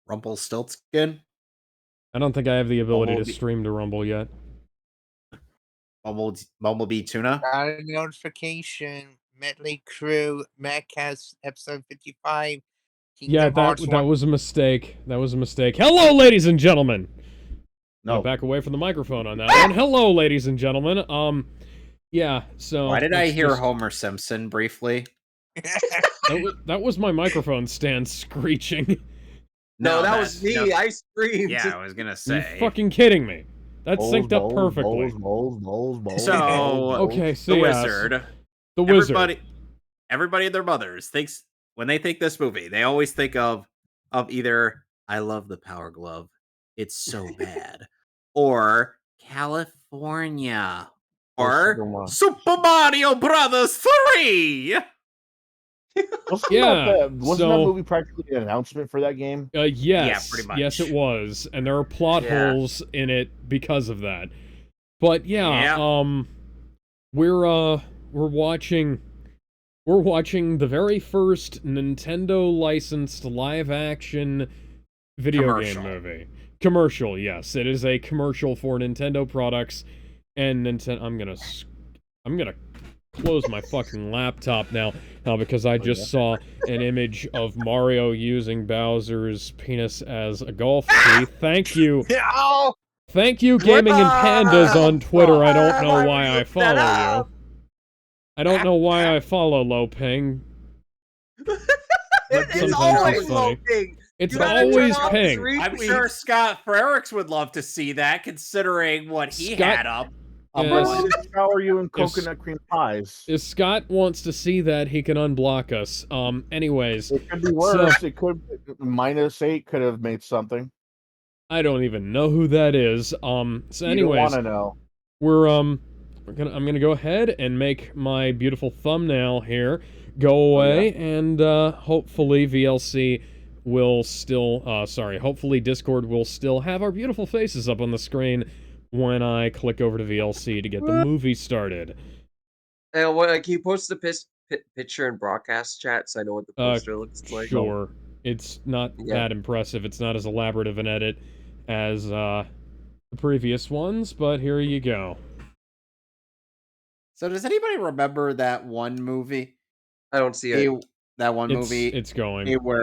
Rumpelstiltskin? I don't think I have the ability to Bumblebee. stream to Rumble yet. Bumblebee Tuna? Got a notification. Medley Crew, Madcast, episode 55. Yeah, Kingdom Hearts that 1. was a mistake. That was a mistake. Hello, ladies and gentlemen! No. Back away from the microphone on that one. Hello, ladies and gentlemen. Yeah, so... Why did I hear Homer Simpson briefly? That was my microphone stand screeching. No, that was me. No. I screamed. Yeah, I was gonna say. Are you fucking kidding me? That synced up perfectly. So, okay, so the yes. wizard. The wizard. Everybody and their mothers thinks when they think this movie, they always think of either I love the Power Glove, it's so bad, or California, or Super Mario Brothers 3. Wasn't that movie practically an announcement for that game? Yes. Yeah, pretty much. Yes, it was, and there are plot holes in it because of that. But we're watching the very first Nintendo licensed live action video game movie. Commercial, yes, it is a commercial for Nintendo products, and I'm gonna close my fucking laptop now because I just saw an image of Mario using Bowser's penis as a golf tee. Thank you. Thank you, Gaming and Pandas on Twitter. I don't know why I follow you. I don't know why I follow Loping. It's always Loping. It's always Ping. I'm sure Scott Frericks would love to see that, considering what he had up. Shower you in coconut cream pies. If Scott wants to see that, he can unblock us. Anyways. It could be worse. It could -8 could have made something. I don't even know who that is. So anyways. You want to know. I'm gonna go ahead and make my beautiful thumbnail here go away, and hopefully VLC will still, hopefully Discord will still have our beautiful faces up on the screen when I click over to VLC to get the movie started. Can you post the picture in broadcast chat so I know what the poster looks like? Sure. It's not that impressive. It's not as elaborate of an edit as the previous ones, but here you go. So does anybody remember that one movie? I don't see it. That one movie. It's going. Where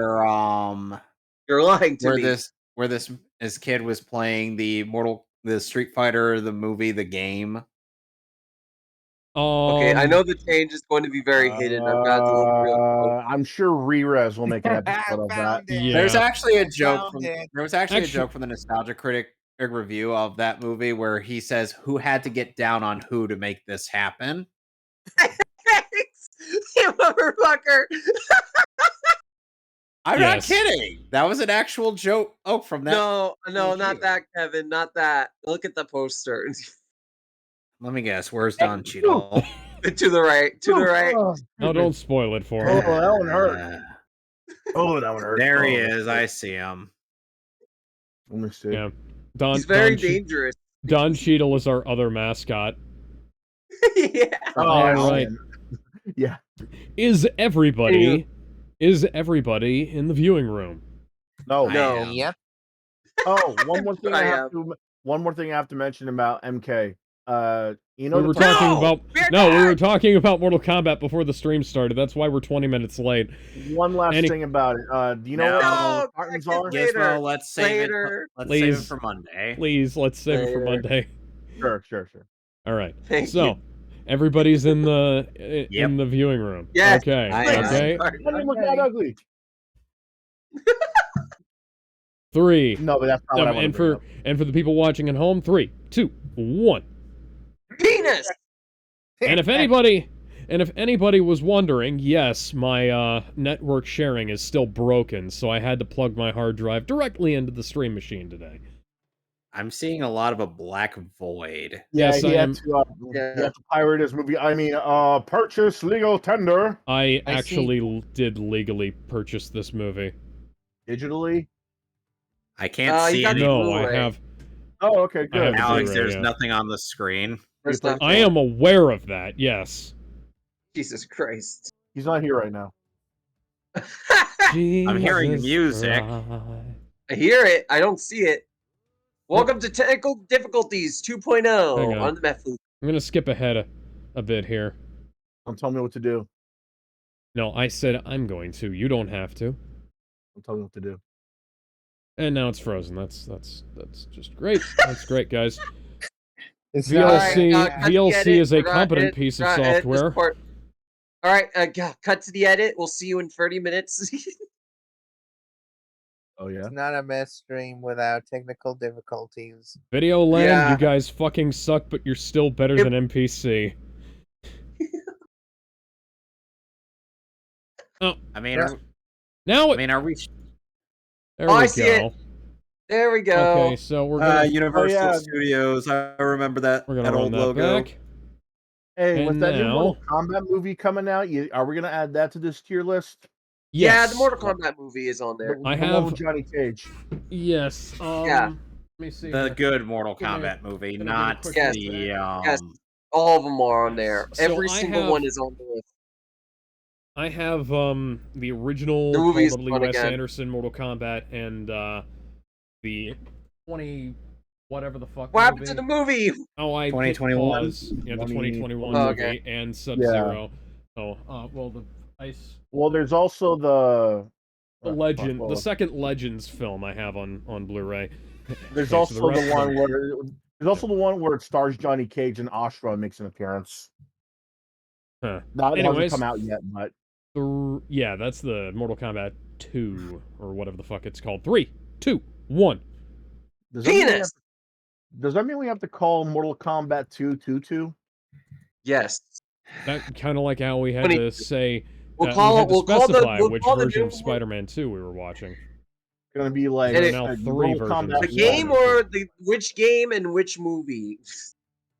you're lying to me. Where this kid was playing the Street Fighter, the movie, the game. Okay, I know the change is going to be very hidden. I'm sure Rerez will make an episode of that. Yeah. There's actually a joke from the Nostalgia Critic review of that movie where he says who had to get down on who to make this happen. You motherfucker. I'm not kidding. That was an actual joke. Oh, from that. No, not that, Kevin. Not that. Look at the poster. Let me guess. Where's Don Cheadle? To the right. To the right. No, don't spoil it for him. Oh, that one hurt. That one hurt. There he is. I see him. Let me see. Yeah. He's very dangerous. Don Cheadle is our other mascot. Yeah. Right. Yeah. Is everybody in the viewing room? No. Yep. Oh, one more thing I have to mention about MK. We were talking about Mortal Kombat before the stream started. That's why we're 20 minutes late. One last thing about it. Do you know what cartons are? Gizmo, let's save it. Let's save it for Monday. Please, let's save it for Monday. Sure. All right. Everybody's in the viewing room. Yes. Okay. Okay. Look that ugly. 3. No, but that's not what I want to and for the people watching at home, 3, 2, 1. Penis. And if anybody was wondering, yes, my network sharing is still broken, so I had to plug my hard drive directly into the stream machine today. I'm seeing a lot of a black void. Yes, he had to pirate his movie. I mean, purchase legal tender. I actually did legally purchase this movie. Digitally? I can't see it. No, I have. Oh, okay, good. Alex, there's nothing on the screen. I am aware of that, yes. Jesus Christ. He's not here right now. I'm hearing music. I hear it. I don't see it. Welcome to Technical Difficulties 2.0 on the Meth Loop. I'm gonna skip ahead a bit here. Don't tell me what to do. No, I said I'm going to. You don't have to. Don't tell me what to do. And now it's frozen. That's just great. That's great, guys. It's VLC is a competent piece of software. All right, cut to the edit. We'll see you in 30 minutes. Oh yeah. It's not a mess stream without technical difficulties. Video land, Yeah. you guys fucking suck, but you're still better than NPC. Oh, I mean, now are we? there we I see go. it. There we go. Okay, so we're gonna Universal Studios. I remember that. we're gonna that run old that logo. back. Hey, And with that new now- Mortal Kombat movie coming out, are we gonna add that to this tier list? Yes. Yeah, the Mortal Kombat movie is on there. The I one have- with Johnny Cage. Yes. Yeah. Let me see. The here. good Mortal Give me a- Kombat movie, gonna give not a quick Yes. the Yes. All of them are on there. So Every I single have- one is on the list. I have the original The movie is Paul W. fun S. again. Anderson Mortal Kombat and the 20 whatever the fuck. What happened movie. to the movie? Oh, I hit 2021? pause. Yeah, the 2021 Oh, movie okay. and Sub-Zero. Oh, well, the ice. Well, there's also the Legend, fuck, the second Legends film I have on Blu-ray. There's Okay, also so the rest the of one them- where it stars Johnny Cage and Ashra makes an appearance. Huh. That Anyways. hasn't come out yet, but Yeah, that's the Mortal Kombat 2 or whatever the fuck it's called. 3, 2, 1. does that mean we have, Penis! does that mean we have to call Mortal Kombat 2 2? Yes. That kind of like how we had 20 to say We'll we call had it. to We'll call the. specify We'll which call the version new of Spider-Man 2 we were watching. Gonna be like And it's now 3 Mortal versions Kombat of the game Spider-Man. or the which game and which movie?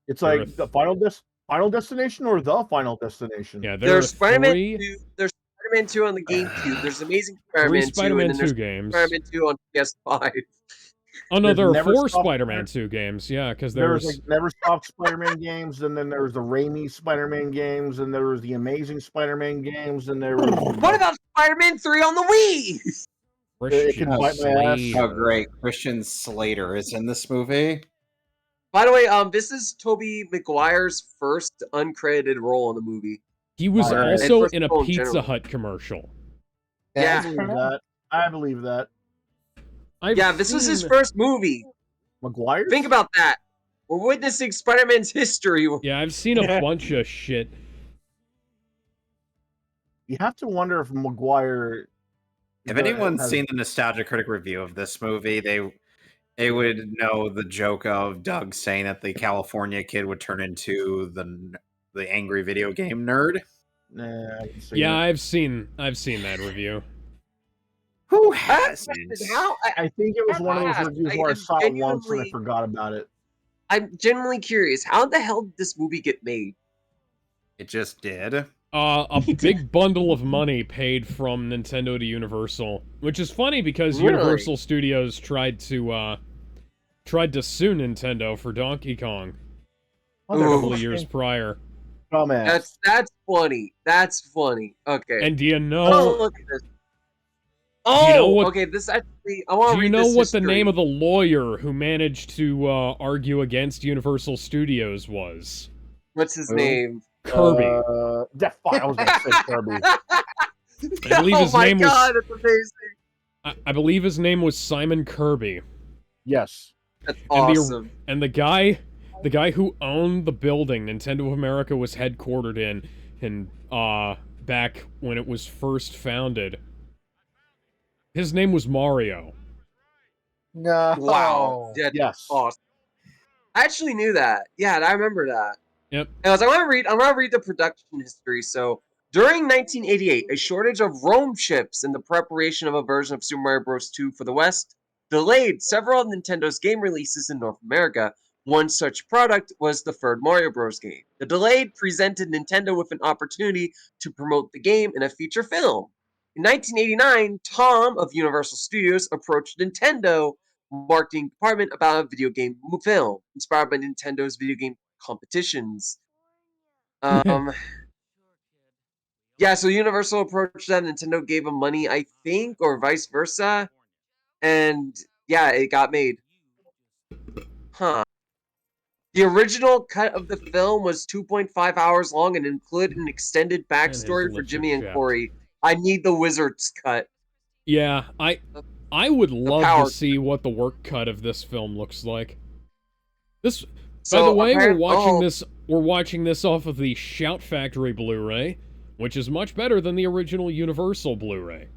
It's There like are the Final Destination or the Final Destination. Yeah, there are There's Spider-Man 3 2. There's Spider-Man 2 on the GameCube. There's Amazing 3 Spider-Man 2, Spider-Man and 2 then there's games. Spider-Man 2 on PS5. Oh no, There's there are Never 4 Stop Spider-Man 2 games. Yeah, because There's there's like Never Stop Spider-Man games, and then there's the Raimi Spider-Man games, and there was the Amazing Spider-Man games, and there was What about Spider-Man 3 on the Wii? It can Christian bite my ass. Slater. Oh, great! Christian Slater is in this movie. By the way, this is Tobey Maguire's first uncredited role in the movie. He was Alright. also And first in a of all, in Pizza general. Hut commercial. Yeah. I believe that. This was his first movie. McGuire. Think about that. We're witnessing Spider-Man's history. Yeah, I've seen a bunch of shit. You have to wonder if McGuire. If anyone's seen the Nostalgia Critic review of this movie, they would know the joke of Doug saying that the California kid would turn into the angry video game nerd. Nah, I haven't seen Yeah, it. I've seen that review. Who hasn't? How? I think it was one of those reviews where I I'm saw it once and I genuinely- forgot about it. I'm genuinely curious. How the hell did this movie get made? It just did. A big bundle of money paid from Nintendo to Universal, which is funny because Really? Universal Studios tried to sue Nintendo for Donkey Kong a couple of years prior. Dumbass. That's funny. That's funny. Okay. And do you Oh, know? look at this. Do you know what- okay. This actually. I want to Do read you know this what the history. name of the lawyer who managed to argue against Universal Studios was? What's his Who? name? Kirby. I was gonna say Kirby. I believe his oh my name was- god, it's amazing. I believe his name was Simon Kirby. Yes. That's And the- awesome. And the guy who owned the building Nintendo of America was headquartered in back when it was first founded. His name was Mario. No. Wow. That's Yes. awesome. I actually knew that. Yeah, I remember that. Yep. Anyways, I want to read the production history. So, during 1988, a shortage of Rome chips in the preparation of a version of Super Mario Bros. 2 for the West delayed several of Nintendo's game releases in North America. One such product was the third Mario Bros. Game. The delay presented Nintendo with an opportunity to promote the game in a feature film. In 1989, Tom of Universal Studios approached Nintendo marketing department about a video game film inspired by Nintendo's video game competitions. Yeah, so Universal approached them, Nintendo gave them money, I think, or vice versa. And yeah, it got made. Huh. The original cut of the film was 2.5 hours long and included an extended And his backstory for lips are Jimmy and chapped. Corey. I need the Wizard's cut. Yeah, I would love power to see what the work cut of this film looks like. This, So, by the way, we're apparent- watching this off of the Shout Factory Blu-ray, which is much better than the original Universal Blu-ray.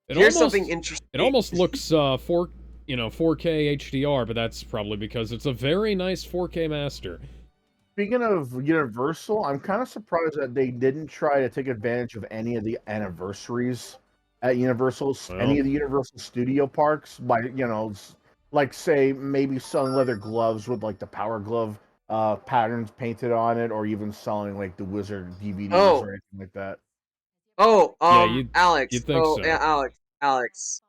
Here's something interesting. It almost looks 4K HDR, but that's probably because it's a very nice 4K master. Speaking of Universal, I'm kind of surprised that they didn't try to take advantage of any of the anniversaries at Universal, any of the Universal Studio parks by, like say maybe selling leather gloves with like the Power Glove patterns painted on it, or even selling like the Wizard DVDs or anything like that. Alex. You'd think so. Yeah, Alex.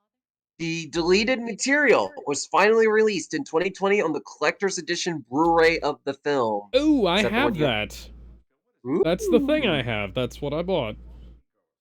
The deleted material was finally released in 2020 on the collector's edition Blu-ray of the film. Ooh, I have that. That's the thing I have. That's what I bought.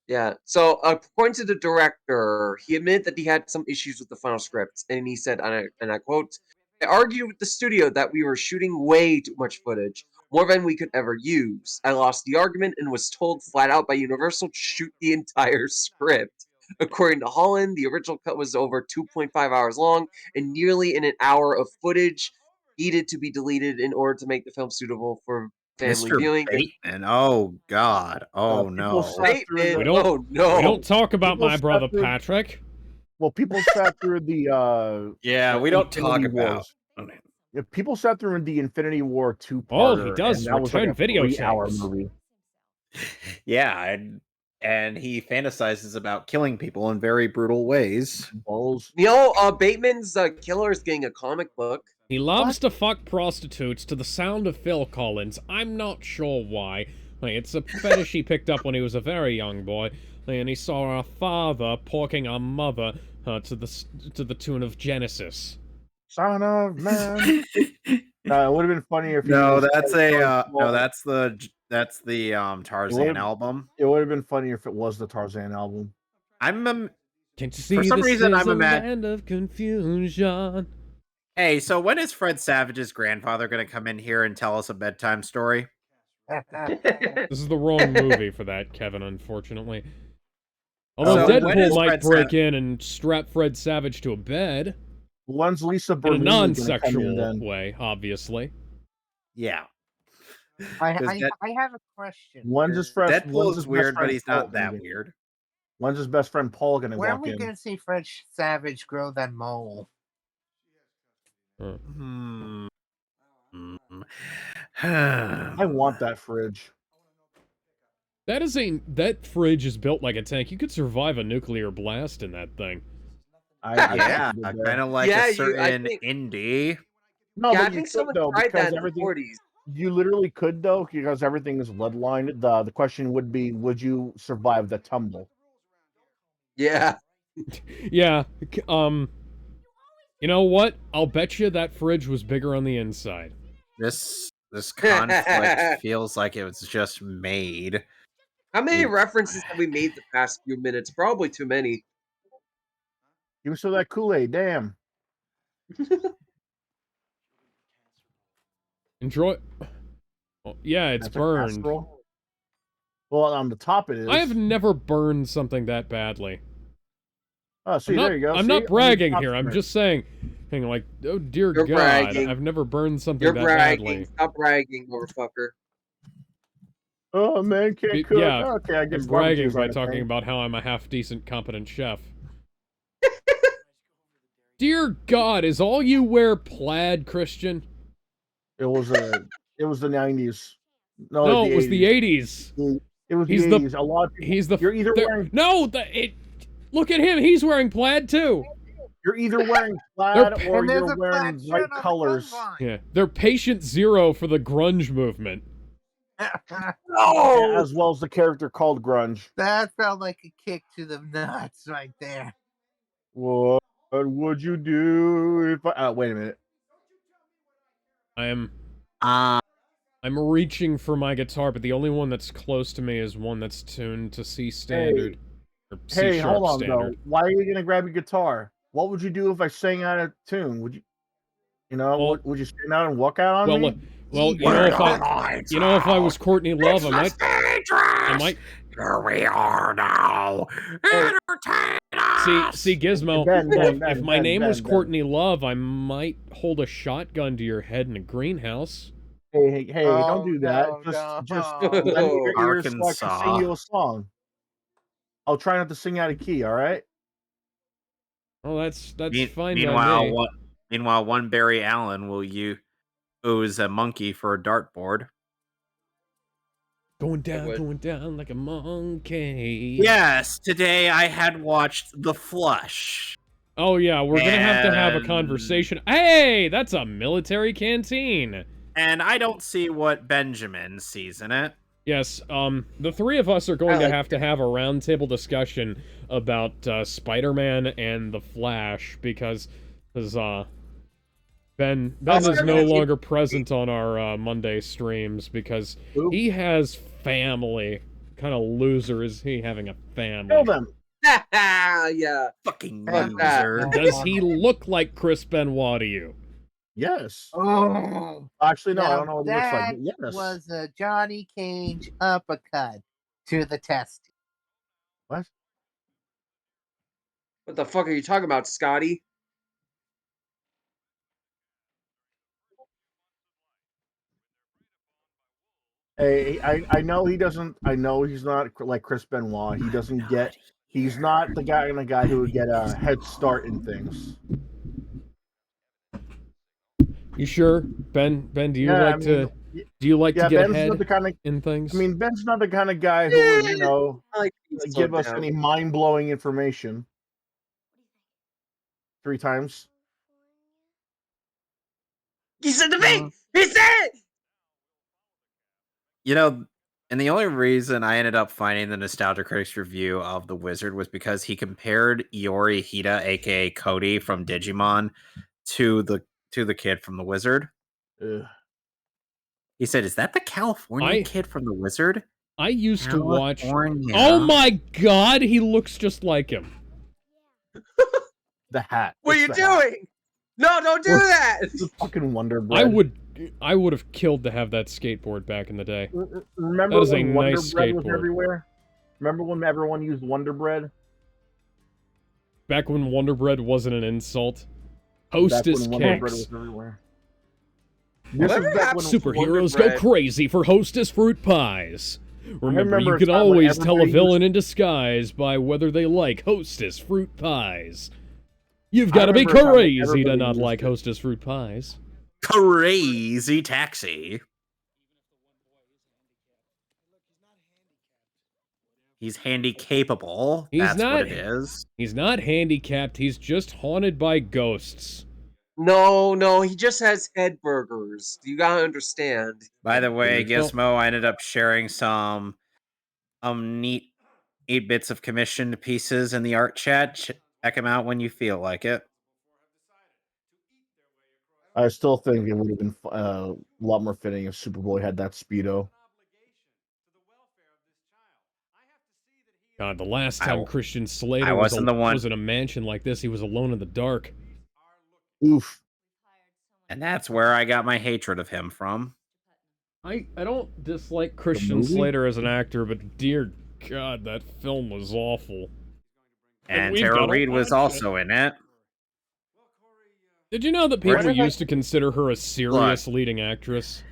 Yeah. So, according to the director, he admitted that he had some issues with the final script, and he said, and I quote, "I argued with the studio that we were shooting way too much footage, more than we could ever use. I lost the argument and was told flat out by Universal to shoot the entire script." According to Holland, the original cut was over 2.5 hours long, and nearly an hour of footage needed to be deleted in order to make the film suitable for family Mr. viewing. Bateman. Oh God. Oh no. Bateman. We don't talk about People my brother sat through- Patrick. Well, people sat through the Yeah, we don't talk Infinity about. Wars. Yeah, people sat through the Infinity War 2-parter. Oh, he does and that was like return a video 3-hour tapes. movie. Yeah, and he fantasizes about killing people in very brutal ways. Balls. Bateman's killer is getting a comic book. He loves to fuck prostitutes to the sound of Phil Collins. I'm not sure why. It's a fetish he picked up when he was a very young boy, and he saw our father porking our mother to the tune of Genesis. Son of man. It would have been funnier if No, he that's the Tarzan would've- album. It would have been funnier if it was the Tarzan album. Can't you see For some this reason, is I'm a mad. land of confusion? Hey, so when is Fred Savage's grandfather going to come in here and tell us a bedtime story? This is the wrong movie for that, Kevin, unfortunately. Although So when is Deadpool might Fred break in and strap Fred Savage to a bed. When's Lisa In a Bernini gonna come in non-sexual then? way, obviously. Yeah. I have a question. When's his friend? Deadpool is weird, but he's not that weird. When's his best friend Paul gonna When are walk we in? gonna see Fred Savage grow that mole? I want that fridge. That fridge is built like a tank. You could survive a nuclear blast in that thing. Yeah, kind of like a certain indie. No, Yeah, but I you think could, someone though, tried because that in the everything 40s. you literally could though, because everything is lead lined. The question would be, would you survive the tumble? Yeah. Yeah. You know what? I'll bet you that fridge was bigger on the inside. This conflict feels like it was just made. How many references have we made the past few minutes? Probably too many. You saw that Kool-Aid, damn. Enjoy. Oh, yeah, it's That's a burned. casserole? Well, on the top it is. I have never burned something that badly. Oh, see, there you go. I'm See? not bragging On the here. top I'm there. just saying, like, oh dear You're God, bragging. I've never burned something You're that bragging. badly. Stop bragging, motherfucker. Oh man, can't cook. Yeah, Okay, I guess I'm bragging barbecue's by on the talking thing. about how I'm a half-decent, competent chef. Dear God, is all you wear plaid, Christian? It was the 90s. No, No, it was the 80s. It was He's the the- 80s. A lot of people, He's the. you're either they're- wearing No, look at him. He's wearing plaid too. you're either wearing plaid or And there's you're a wearing plaid shirt bright on the colors. gun Yeah, they're patient zero for the grunge movement. line. No! As well as the character called Grunge. That felt like a kick to the nuts right there. What would you do if I wait a minute. I'm Uh, reaching for my guitar, but the only one that's close to me is one that's tuned to C standard. Or C Hey, sharp hold on standard. though. Why are you gonna grab your guitar? what would you do if I sang out of tune? Would you, Well, would you stand out and walk out on well, me? you know, if I was Courtney Love, I might. Here we are now. Entertain us. See, Gizmo. If my name was Courtney Love, I might hold a shotgun to your head in a greenhouse. Hey, don't Oh, do that. no, Just no. lend me your ears so I can Arkansas. sing you a song. I'll try not to sing out of key. All right. Oh, that's fine Meanwhile, by me. one Barry Allen will use a monkey for a dartboard. Going down like a monkey. Yes, today I had watched The Flush. Oh yeah, we're gonna have to have a And- conversation. Hey, that's a military canteen. And I don't see what Benjamin sees in it. Yes, the three of us are going to have a roundtable discussion about Spider-Man and the Flash because Ben is no longer present on our Monday streams because he has family. Kind of loser is he having a family? Kill them. Yeah. Fucking Fuck that. loser. Does he look like Chris Benoit to you? Yes. Oh, Actually, no, I now don't know what it looks like. that But yes. was a Johnny Cage uppercut to the test. What? What the fuck are you talking about, Scotty? Hey, I know he doesn't. I know he's not like Chris Benoit. He doesn't get. He's not the guy who would get a head start in things. You sure, Ben? Ben, do you Yeah, like to get Ben's ahead not the kind of. in things? I mean, Ben's not the kind of guy who would, I like being give slowed us down. any mind blowing information. 3 times. He said to me! He said! And the only reason I ended up finding the Nostalgia Critics review of The Wizard was because he compared Iori Hida, aka Cody from Digimon, to the kid from The Wizard. Ugh. He said, "Is that the California kid from The Wizard?" I used to watch. California. Oh my god, he looks just like him. The hat. What are It's you the hat. doing? No, don't do that! The fucking Wonder Bread. I would have killed to have that skateboard back in the day. Remember That is a when Wonder nice Bread was skateboard. everywhere? Remember when everyone used Wonder Bread? Back when Wonder Bread wasn't an insult. Back Hostess when Wonder Bread was cakes. everywhere. Whatever back happened when to Superheroes Wonder go Bread? crazy for Hostess fruit pies. Remember, remember you a can time when always tell a everybody villain in disguise by whether they like Hostess fruit pies. You've got to be remember a time when crazy to everybody not used like it. Hostess fruit pies. Crazy Taxi. He's handy capable. He's That's not- what it is. He's not handicapped, he's just haunted by ghosts. No, he just has head burgers. You gotta understand. By the way, Well- Gizmo, I ended up sharing some neat 8 bits of commissioned pieces in the art chat. Check them out when you feel like it. I still think it would have been a lot more fitting if Superboy had that Speedo. God, the last I time w- Christian Slater I wasn't the one- was in a mansion like this, he was alone in the dark. Oof. And that's where I got my hatred of him from. I don't dislike Christian movie? Slater as an actor, but dear God, that film was awful. And we've Tara gotta Reid was watch it. also in it. Did you know that people Where did used to consider her a serious leading actress?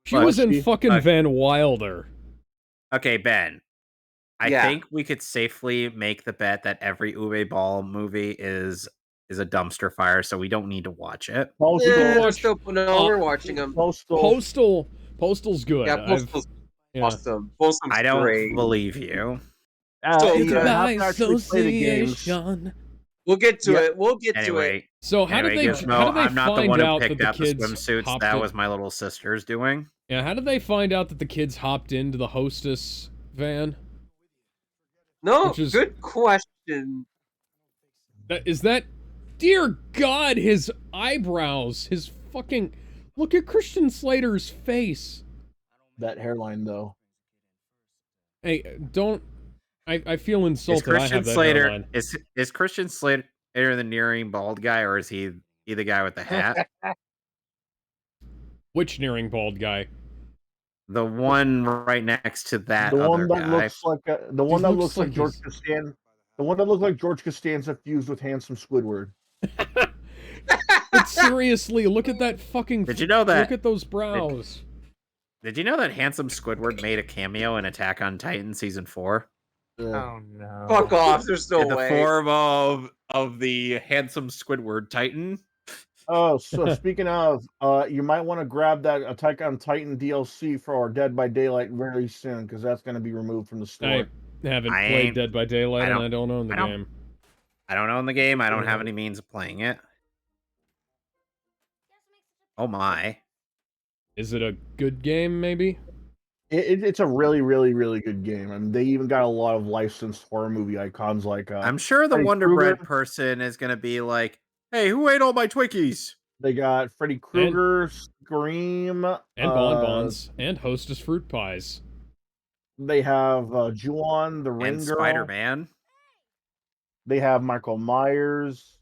She Look, was in she- fucking Van Wilder. Okay, Ben. I Yeah. think we could safely make the bet that every Uwe Ball movie is a dumpster fire, so we don't need to watch it. Postal. Yeah, watch- we're watching them. Postal. Postal's good. Yeah, Postal's yeah. awesome. Postal's I don't great. believe you. So you good. have to actually play the games. Association. We'll get to Yeah. it. We'll get to it. Anyway, So how anyway, did they Gizmo, how did they I'm not the find one who out that picked the out the kids swimsuits. hopped That in- was my little sister's doing. Yeah, how did they find out that the kids hopped into the Hostess van? No, Which is- good question. Is that dear God, his eyebrows, his fucking look at Christian Slater's face. That hairline, though. Hey, don't I feel Is insulted. I Christian have that Slater hairline. is Christian Slater nearing bald guy, or is he the guy with the hat? Which nearing bald guy? The one right next to that The other one that guy. looks like looks like George he's- Costanza. The one that looks like George Costanza fused with handsome Squidward. But seriously, look at that fucking. Did you know that? Look at those brows. Did you know that handsome Squidward made a cameo in Attack on Titan season 4? Oh no. Fuck off. There's no In the way. form of the handsome Squidward Titan. Oh, so speaking of, you might want to grab that Attack on Titan DLC for Dead by Daylight very soon, because that's going to be removed from the store. I haven't I played ain't- Dead by Daylight, and I don't own the I don't- game. I don't own the game. I don't have any means of playing it. Oh my. Is it a good game, maybe? It's a really, really, really good game. I mean, they even got a lot of licensed horror movie icons like. I'm sure the Freddy Wonder Bread Krueger. person is going to be like, hey, who ate all my Twinkies? They got Freddy Krueger, Scream, And bonbons, and Hostess fruit pies. They have Ju-on, the Ring And Girl. Spider-Man. They have Michael Myers.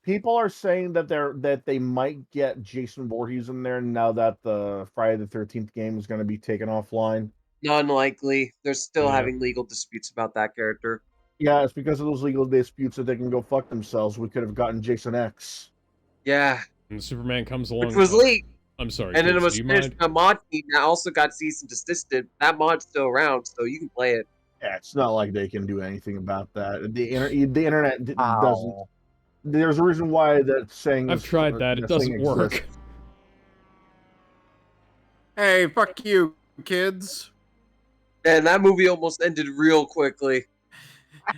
People are saying that they might get Jason Voorhees in there now that the Friday the 13th game is going to be taken offline. Unlikely. They're still Yeah. having legal disputes about that character. Yeah, it's because of those legal disputes that they can go fuck themselves. We could have gotten Jason X. Yeah. And Superman comes along. Which was late. I'm sorry. And then it kids, was do you finished mind? on a mod team that also got cease and desisted. That mod's still around, so you can play it. Yeah, it's not like they can do anything about that. The internet doesn't. Ow. There's a reason why that saying. I've tried that. It doesn't work. Hey, fuck you, kids. And that movie almost ended real quickly.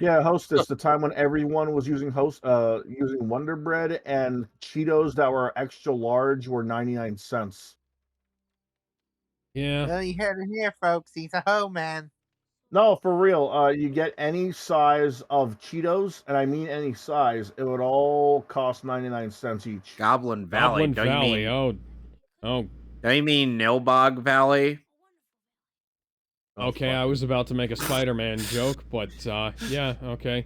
Yeah, Hostess, the time when everyone was using using Wonder Bread and Cheetos that were extra large were 99 cents. Yeah. Well, you heard it here, folks. He's a hoe man. No, for real. You get any size of Cheetos, and I mean any size, it would all cost 99 cents each. Goblin Valley. Goblin Valley. Oh. Don't you mean Nilbog Valley? Okay, I was about to make a Spider-Man joke, but yeah, okay.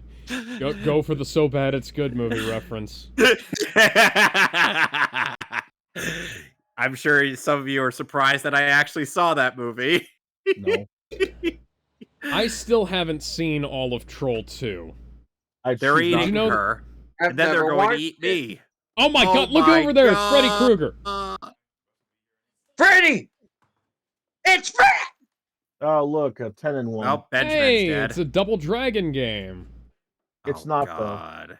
Go for the so bad it's good movie reference. I'm sure some of you are surprised that I actually saw that movie. No. I still haven't seen all of Troll 2. They're she's not- eating know her, I've and then they're never going to watched eat it. me. Oh my Oh god, look my over there! It's Freddy Krueger! Freddy! It's Freddy! Oh, look, a 10 and 1. Well, Benjamin's Hey, dead. it's a Double Dragon game. It's Oh, not, though. God.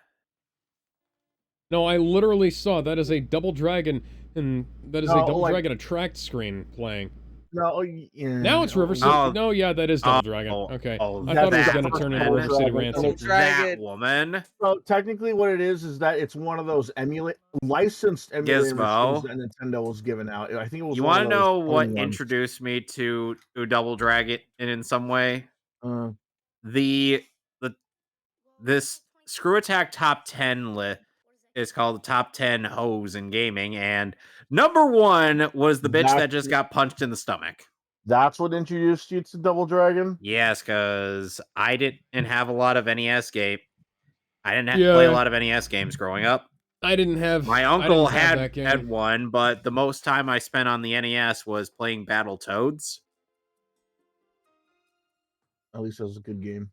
No, I literally saw that is a Double Dragon, and that is a No, Double like- Dragon attract screen playing. No, Now it's River City. Oh. No, yeah, that is Double Dragon. Okay. Oh, I thought it was that going to turn into woman. River City Double Ransom. Double That Dragon. woman. So technically, what it is that it's one of those licensed emulator Gizmo. machines that Nintendo was giving out. I think it was. You want want to know what introduced me to Double Dragon in some way? This Screw Attack top 10 list is called the top 10 hoes in gaming, and number 1 was the bitch that just got punched in the stomach. That's what introduced you to Double Dragon? Yes, because I didn't have a lot of NES game. I didn't Yeah. play a lot of NES games growing up. I didn't have. My I uncle didn't have that game. had one, but the most time I spent on the NES was playing Battle Toads. At least that was a good game.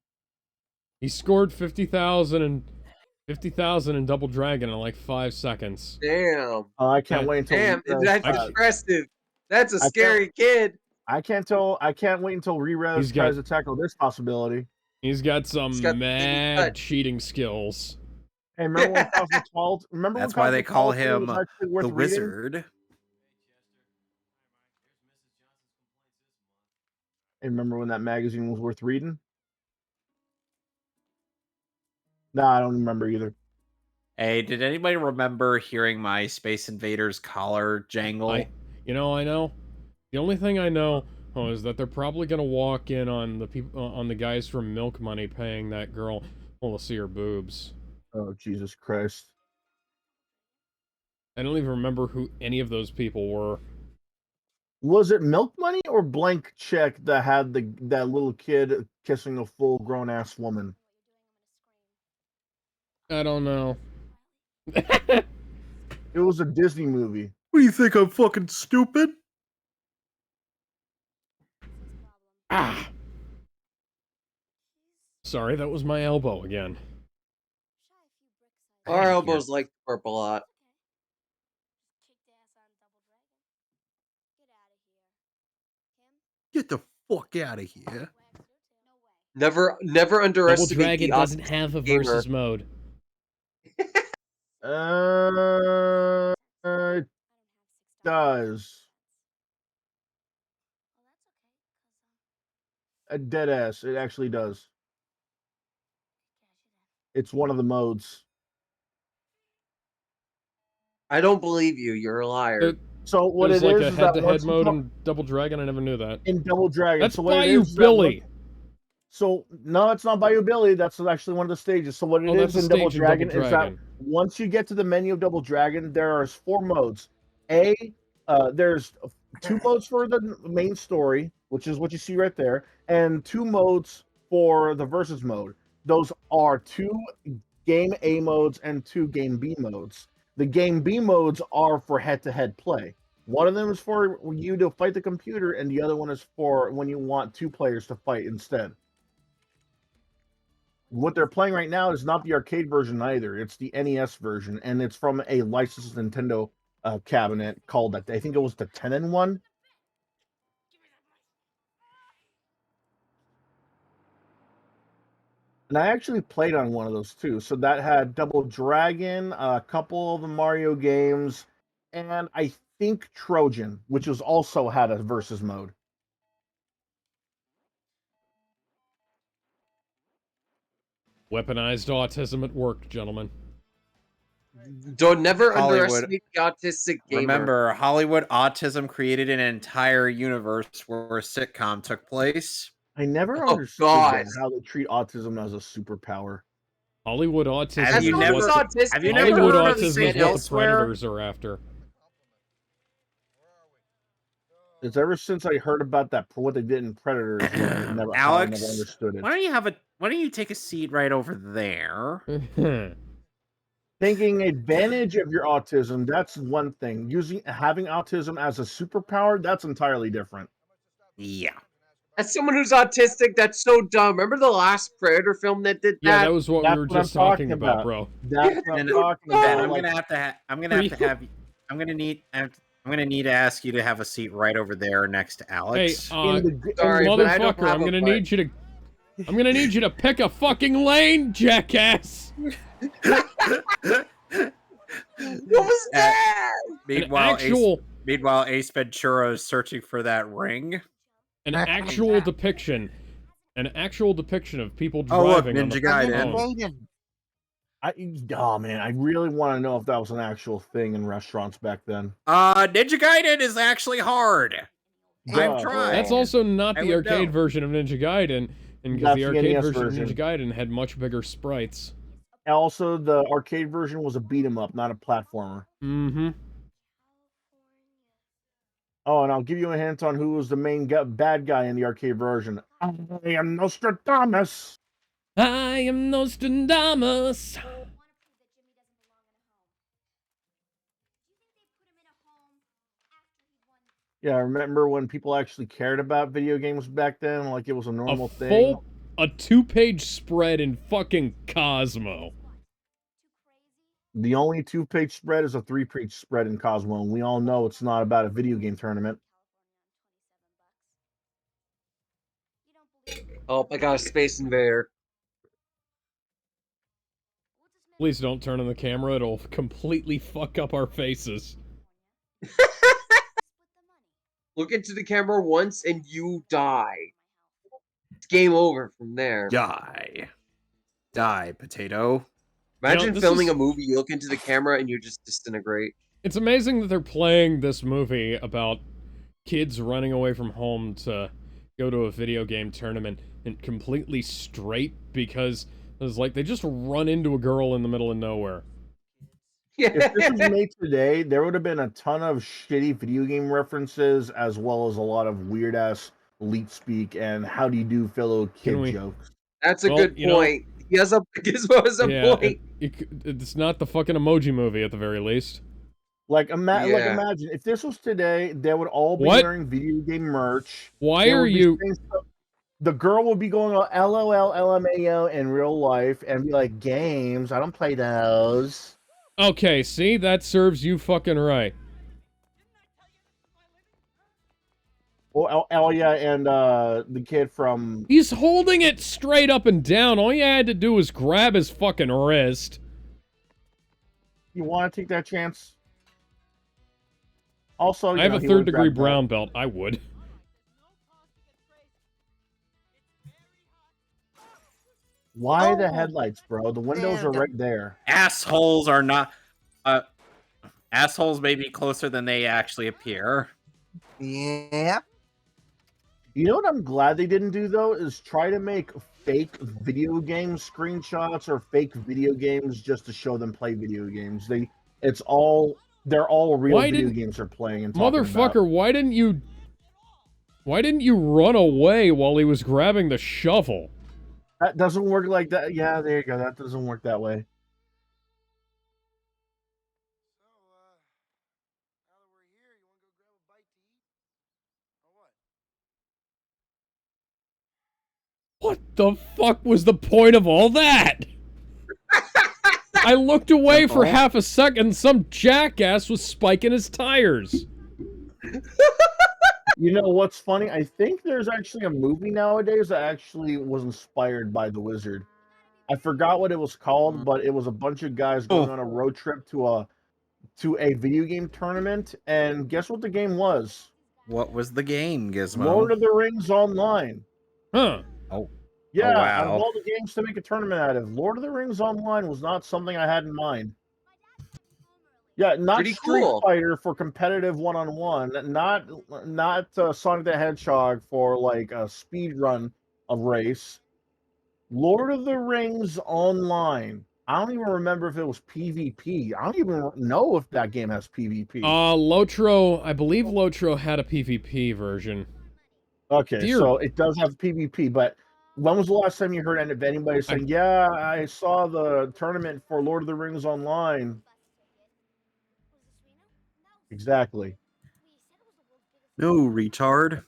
He scored 50,000 in Double Dragon in like 5 seconds. Damn. I can't wait until. Damn, that's I- impressive. That's a I can't- scary kid. I can't wait until Re-Res He's tries got- to tackle this possibility. He's got some He's got the mad cut. cheating skills. Hey, remember when Cosmo Remember That's when why they Cosmo call 12 him was actually worth the reading? Wizard. Hey, remember when that magazine was worth reading? No, I don't remember either. Hey, did anybody remember hearing my Space Invaders collar jangle? I know. The only thing I know is that they're probably gonna walk in on the people, on the guys from Milk Money paying that girl to see her boobs. Oh, Jesus Christ. I don't even remember who any of those people were. Was it Milk Money or Blank Check that had that little kid kissing a full grown ass woman? I don't know. It was a Disney movie. What do you think? I'm fucking stupid? Ah! Sorry, that was my elbow again. Our elbows like the purple a lot. Get the fuck out of here. Never Double underestimate Dragon the doesn't autistic have a gamer. versus mode. It does. A dead ass. It actually does. It's one of the modes. I don't believe you. You're a liar. So what There's it like is a is that head-to-head once you mode talk in Double Dragon. I never knew that. in Double Dragon, That's so what it Bayou is that Billy. So no, it's not Bayou Billy. That's actually one of the stages. So what it Oh, that's is a in Double stage in Double Dragon is that Dragon. once you get to the menu of Double Dragon, there are 4 modes. There's 2 modes for the main story, which is what you see right there, and 2 modes for the versus mode. Those are 2 game A modes and 2 game B modes. The game B modes are for head-to-head play. One of them is for you to fight the computer, and the other one is for when you want 2 players to fight instead. What they're playing right now is not the arcade version either. It's the NES version, and it's from a licensed Nintendo cabinet called, I think it was the 10-in-1. And I actually played on one of those too. So that had Double Dragon, a couple of the Mario games, and I think Trojan, which was also had a versus mode. Weaponized autism at work, gentlemen. Don't never Hollywood. underestimate the autistic gamer. Remember, Hollywood autism created an entire universe where a sitcom took place. I never Oh, understood God. that, how they treat autism as a superpower. Hollywood autism Have is you what never- autistic, have you never Hollywood heard of autism is Saint what the Elsewhere? predators are after. It's ever since I heard about that, what they did in Predators, how I never Alex, understood it. why don't you take a seat right over there? Taking advantage of your autism, that's one thing. Having autism as a superpower, that's entirely different. Yeah. As someone who's autistic, that's so dumb. Remember the last Predator film that did that? Yeah, that was what we That's were what I'm just talking talking about, about. bro. That's what I'm And talking Ben, about. I'm Like, gonna need to ask you to have a seat right over there next to Hey, Alex. Sorry, but I don't motherfucker, have I'm a gonna butt. need you to pick a fucking lane, jackass. What was that? Meanwhile, Ace Ventura is searching for that ring. An actual depiction of people Oh, look, driving on the Ninja Gaiden. phone. oh man, I really want to know if that was an actual thing in restaurants back then. Ninja Gaiden is actually hard. I've Duh. tried. That's also not I the would arcade know. version of Ninja Gaiden, and because That's the the arcade NES version of version. Ninja Gaiden had much bigger sprites. And also, the arcade version was a beat 'em up, not a platformer. Mm-hmm. Oh, and I'll give you a hint on who was the main bad guy in the arcade version. I am Nostradamus. I am Nostradamus. Yeah, I remember when people actually cared about video games back then, like it was a normal thing. A 2-page spread in fucking Cosmo. The only 2-page spread is a 3-page spread in Cosmo, and we all know it's not about a video game tournament. Oh, I got a Space Invader. Please don't turn on the camera, it'll completely fuck up our faces. Look into the camera once and you die. It's game over from there. Die, potato. Imagine filming a movie, you look into the camera and you just disintegrate. It's amazing that they're playing this movie about kids running away from home to go to a video game tournament and completely straight because it's like they just run into a girl in the middle of nowhere. Yeah. If this was made today, there would have been a ton of shitty video game references, as well as a lot of weird-ass leet speak and how do you do fellow kid jokes. That's a good point. Gizmo has a Yeah, point. it's not the fucking Emoji Movie at the very least. Like, Yeah. imagine if this was today, they would all be What? wearing video game merch. Why They are would be you? saying stuff. The girl would be going on LOL, LMAO in real life and be like, games, I don't play those. Okay, see, that serves you fucking right. Oh yeah, and the kid from. He's holding it straight up and down. All you had to do was grab his fucking wrist. You want to take that chance? Also, I have a he third would've degree grabbed that. brown belt. I would. Why the Oh, headlights, bro? The windows are man. right there. Assholes are not. Assholes may be closer than they actually appear. Yeah. You know what I'm glad they didn't do though is try to make fake video game screenshots or fake video games just to show them play video games. They're all real Why video didn't- games they're playing and talking about. Motherfucker, why didn't you run away while he was grabbing the shovel? That doesn't work like that. Yeah, there you go. That doesn't work that way. What the fuck was the point of all that? I looked away for half a second, some jackass was spiking his tires. You know what's funny? I think there's actually a movie nowadays that actually was inspired by The Wizard. I forgot what it was called, but it was a bunch of guys going on a road trip to a video game tournament, and guess what the game was? What was the game, Gizmo? Lord of the Rings Online. Huh. Yeah, wow. out of all the games to make a tournament out of, Lord of the Rings Online was not something I had in mind. Yeah, not Pretty Street cool. Fighter for competitive one-on-one, not Sonic the Hedgehog for like a speed run of race. Lord of the Rings Online. I don't even remember if it was PvP. I don't even know if that game has PvP. Lotro, I believe Lotro had a PvP version. Okay, Dear. so it does have PvP, but when was the last time you heard of anybody saying, yeah, I saw the tournament for Lord of the Rings Online? Exactly. No, retard.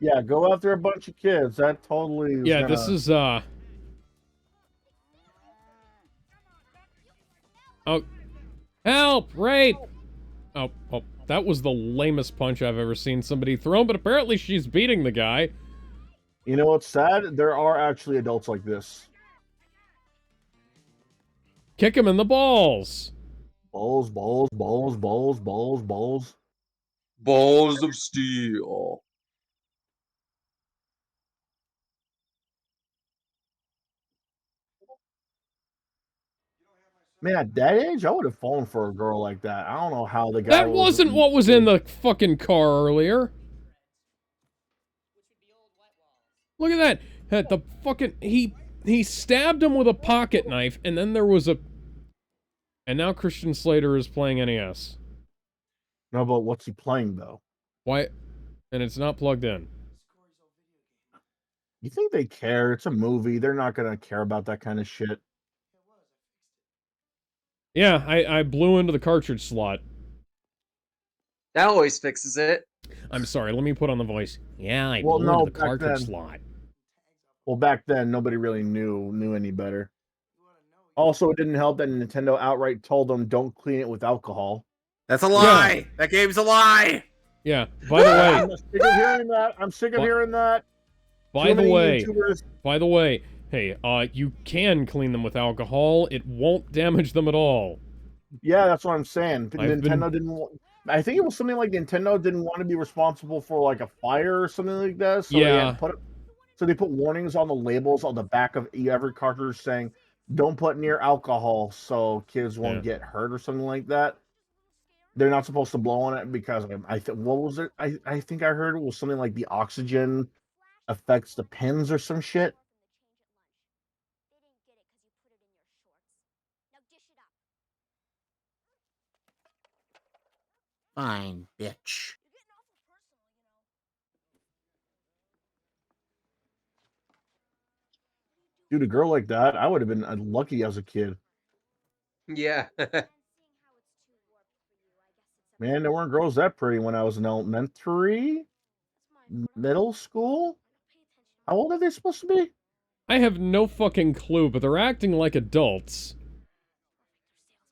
Yeah, go after a bunch of kids. That totally is Yeah, gonna... this is, Oh. Help! Rape! Oh, that was the lamest punch I've ever seen somebody throw, but apparently she's beating the guy. You know what's sad? There are actually adults like this. Kick him in the balls! Balls, balls, balls, balls, balls, balls. Balls of steel. Man, at that age, I would have fallen for a girl like that. I don't know how the guy That wasn't what was in the fucking car earlier. Look at that. The fucking... He stabbed him with a pocket knife, and then there was a... And now Christian Slater is playing NES. No, but what's he playing, though? Why? And it's not plugged in. You think they care? It's a movie. They're not going to care about that kind of shit. Yeah, I blew into the cartridge slot. That always fixes it. I'm sorry, let me put on the voice. Yeah, I Well, blew no, into the back cartridge then- slot. Well, back then, nobody really knew any better. Also, it didn't help that Nintendo outright told them, don't clean it with alcohol. That's a lie! That game's a lie! Yeah, by the way... I'm sick of hearing that. I'm sick of hearing that. By the way, hey, you can clean them with alcohol. It won't damage them at all. Yeah, that's what I'm saying. Nintendo didn't. I think it was something like Nintendo didn't want to be responsible for like a fire or something like that. So Yeah. they put warnings on the labels on the back of every cartridge saying, "Don't put near alcohol, so kids won't get hurt" or something like that. They're not supposed to blow on it because what was it? I think I heard it was something like the oxygen affects the pins or some shit. Fine, bitch. Dude, a girl like that, I would have been lucky as a kid. Yeah. Man, there weren't girls that pretty when I was in elementary, middle school. How old are they supposed to be? I have no fucking clue, but they're acting like adults.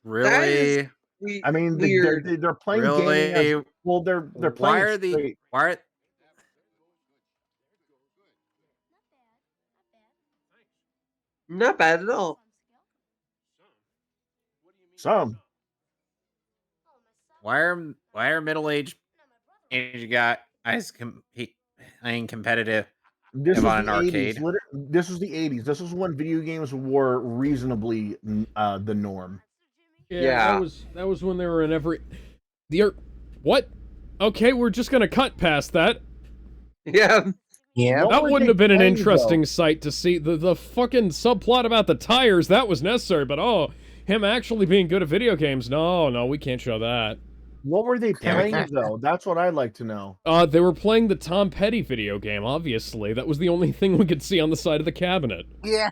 That is Really? I mean, weird. they're playing gaming as Really? well. They're Why playing it are the straight. why are Not bad at all. Some. why are middle-aged guys playing competitive This was on an the 80s. arcade? This was the 80s. This was when video games were reasonably the norm. Yeah, Yeah. that was when they were in every what? Okay, we're just gonna cut past that. Yeah. Yeah. What That were wouldn't they have been an playing, interesting though? sight to see. The fucking subplot about the tires, that was necessary, but oh, him actually being good at video games, no, we can't show that. What were they Yeah, we playing, though? That's what I'd like to know. They were playing the Tom Petty video game, obviously. That was the only thing we could see on the side of the cabinet. Yeah.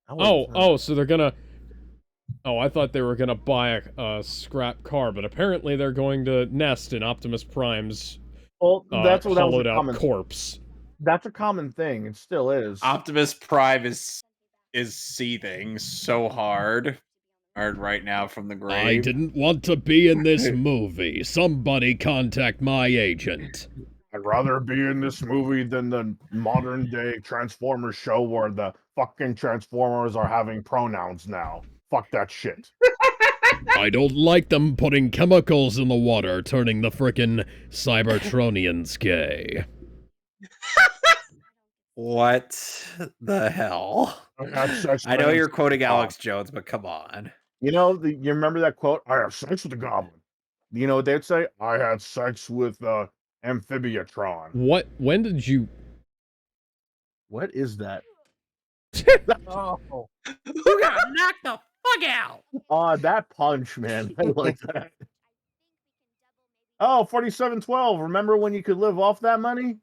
So they're gonna... Oh, I thought they were gonna buy a scrap car, but apparently they're going to nest in Optimus Prime's Well, that was hollowed a out common. corpse. That's a common thing. It still is. Optimus Prime is seething so hard right now from the grave. I didn't want to be in this movie. Somebody contact my agent. I'd rather be in this movie than the modern day Transformers show where the fucking Transformers are having pronouns now. Fuck that shit. I don't like them putting chemicals in the water, turning the frickin' Cybertronians gay. What the hell? I know you're quoting Alex Jones, but come on. You know, you remember that quote? I have sex with the goblin. You know what they'd say? I had sex with Amphibiatron. What? When did you... What is that? Oh. Who got knocked the fuck out? That punch, man. I like that. Oh, 4712. Remember when you could live off that money?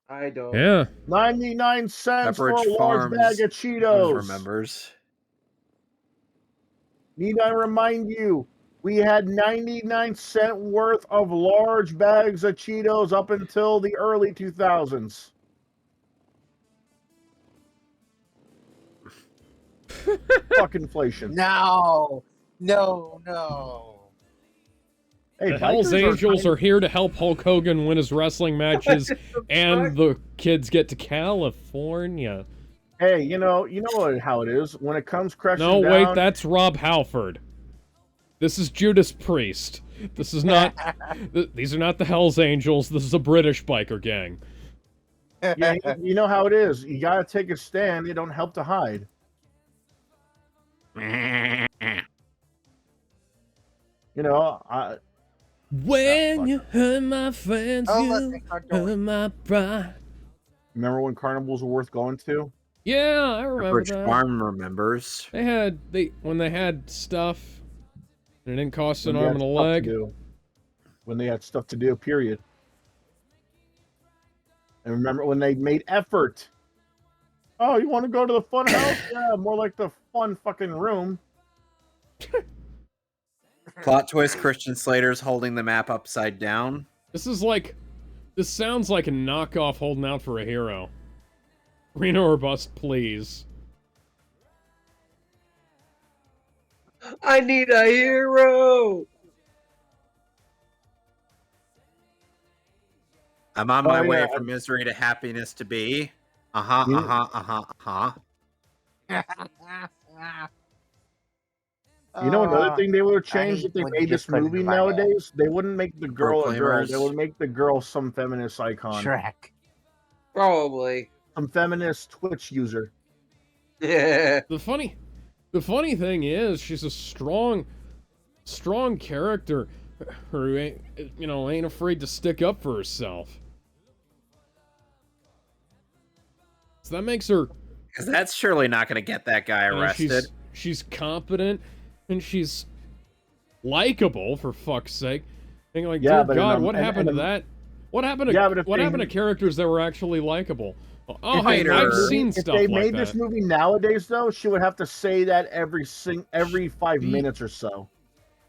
I don't. Yeah. 99 cents for a Pepperidge large bag of Cheetos. Remembers. Need I remind you, we had 99-cent worth of large bags of Cheetos up until the early 2000s. Fuck inflation. No. Hey, The Hells Angels are here to help Hulk Hogan win his wrestling matches, and the kids get to California. Hey, you know how it is. When it comes crashing No, down... wait, that's Rob Halford. This is Judas Priest. This is not... these are not the Hells Angels. This is a British biker gang. Yeah, you know how it is. You gotta take a stand. You don't help to hide. You know, When you hurt my friends, Oh, you let's start going. hurt my pride. remember when carnivals were worth going to? Yeah, I remember Pepperidge that. Farm remembers. When they had stuff, and it didn't cost an When they arm had and a stuff to leg. do. When they had stuff to do, period. And remember when they made effort. Oh, you want to go to the fun house? Yeah, more like the fun fucking room. Plot twist: Christian Slater's holding the map upside down. This sounds like a knockoff holding out for a hero. Reno or bust, please. I need a hero. I'm on my way yeah. from misery to happiness to be. You- You know another thing they would have changed if they when you made just this put it movie in my head. nowadays? They wouldn't make the girl a girl. They Proclaimers. would make the girl some feminist icon. Shrek. Probably. Some feminist Twitch user. Yeah. The funny thing is, she's a strong character who ain't afraid to stick up for herself. So that makes her... Because that's surely not going to get that guy arrested. She's competent, and she's likable, for fuck's sake. Thinking like, Yeah, dear but God, what happened to that? What happened to Yeah, but if what they- happened to characters that were actually likable? Oh, If hey, they I've made- seen if stuff they like made that. this movie nowadays, though, she would have to say that every 5 minutes or so.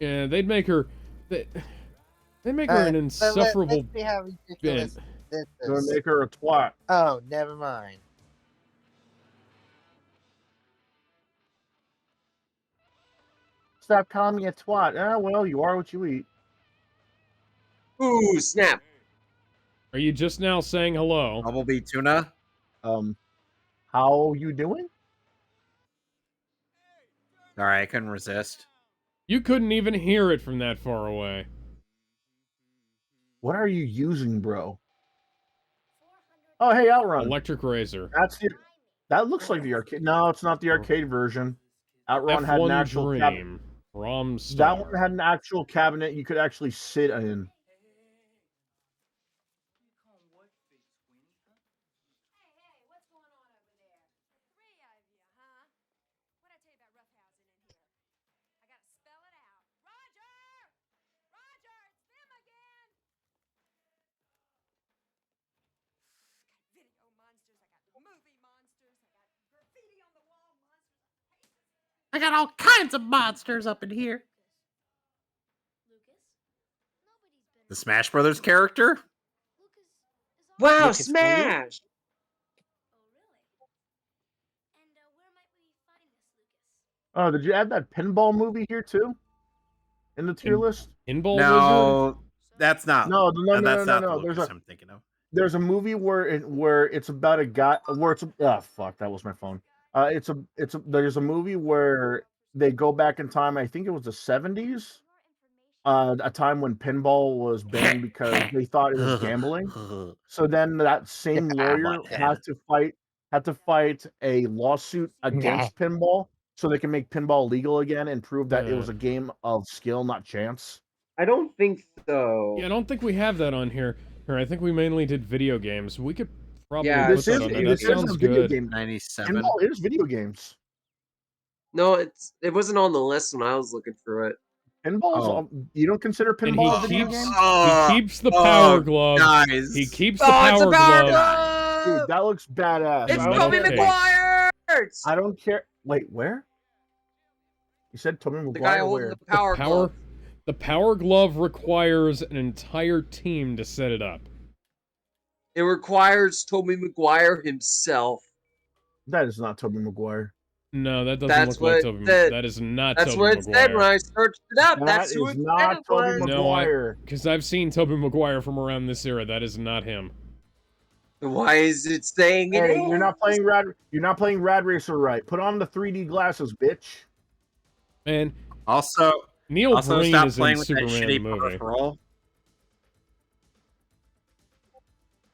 Yeah, they'd make her. They'd make her an insufferable. Let's see how ridiculous this They're gonna is. make her a twat. Oh, never mind. Stop calling me a twat. Ah, well, you are what you eat. Ooh, snap. Are you just now saying hello? Bumblebee tuna. How you doing? Sorry, I couldn't resist. You couldn't even hear it from that far away. What are you using, bro? Oh, hey, Outrun. Electric Razor. That looks like the arcade. No, it's not the arcade version. Outrun had an F1 actual cabinet. Dream. Rom That Star. one had an actual cabinet you could actually sit in. I got all kinds of monsters up in here. The Smash Brothers character? Wow, Lucas smash! Oh, did you add that pinball movie here too? In the tier list? Pinball Wizard? No, that's not. No. That's not No. the Lucas I'm thinking of. There's a movie where it's about a guy where it's fuck, that was my phone. There's a movie where they go back in time. I think it was the 70s. A time when pinball was banned because they thought it was gambling. So then that same lawyer had to fight a lawsuit against pinball so they can make pinball legal again and prove that it was a game of skill, not chance. I don't think so. Yeah, I don't think we have that on here. I think we mainly did video games. We could probably Yeah, put This that is on there. That this is a sounds video good. game. 97. Pinball is video games. No, it wasn't on the list when I was looking through it. Pinball's you don't consider And pinball a he video keeps game? he keeps the power glove. Guys. He keeps Oh, the it's a power power glove. glove! Dude, that looks badass. It's I don't Tobey care. Maguire! I don't care. Wait, where? You said Tobey The guy Maguire holding where? the power glove. The power glove requires an entire team to set it up. It requires Tobey Maguire himself. That is not Tobey Maguire. No, that doesn't That's look like what Tobey it Maguire. said. That is not That's Tobey what it Maguire. said when I searched it up. That That's who is it not said Tobey was. Maguire. Because I've seen Tobey Maguire from around this era. That is not him. Why is it saying it? Hey, you're not playing Rad Racer right. Put on the 3D glasses, bitch. And Also, Neil Breen stop is in playing with that Superman the shitty movie. peripheral.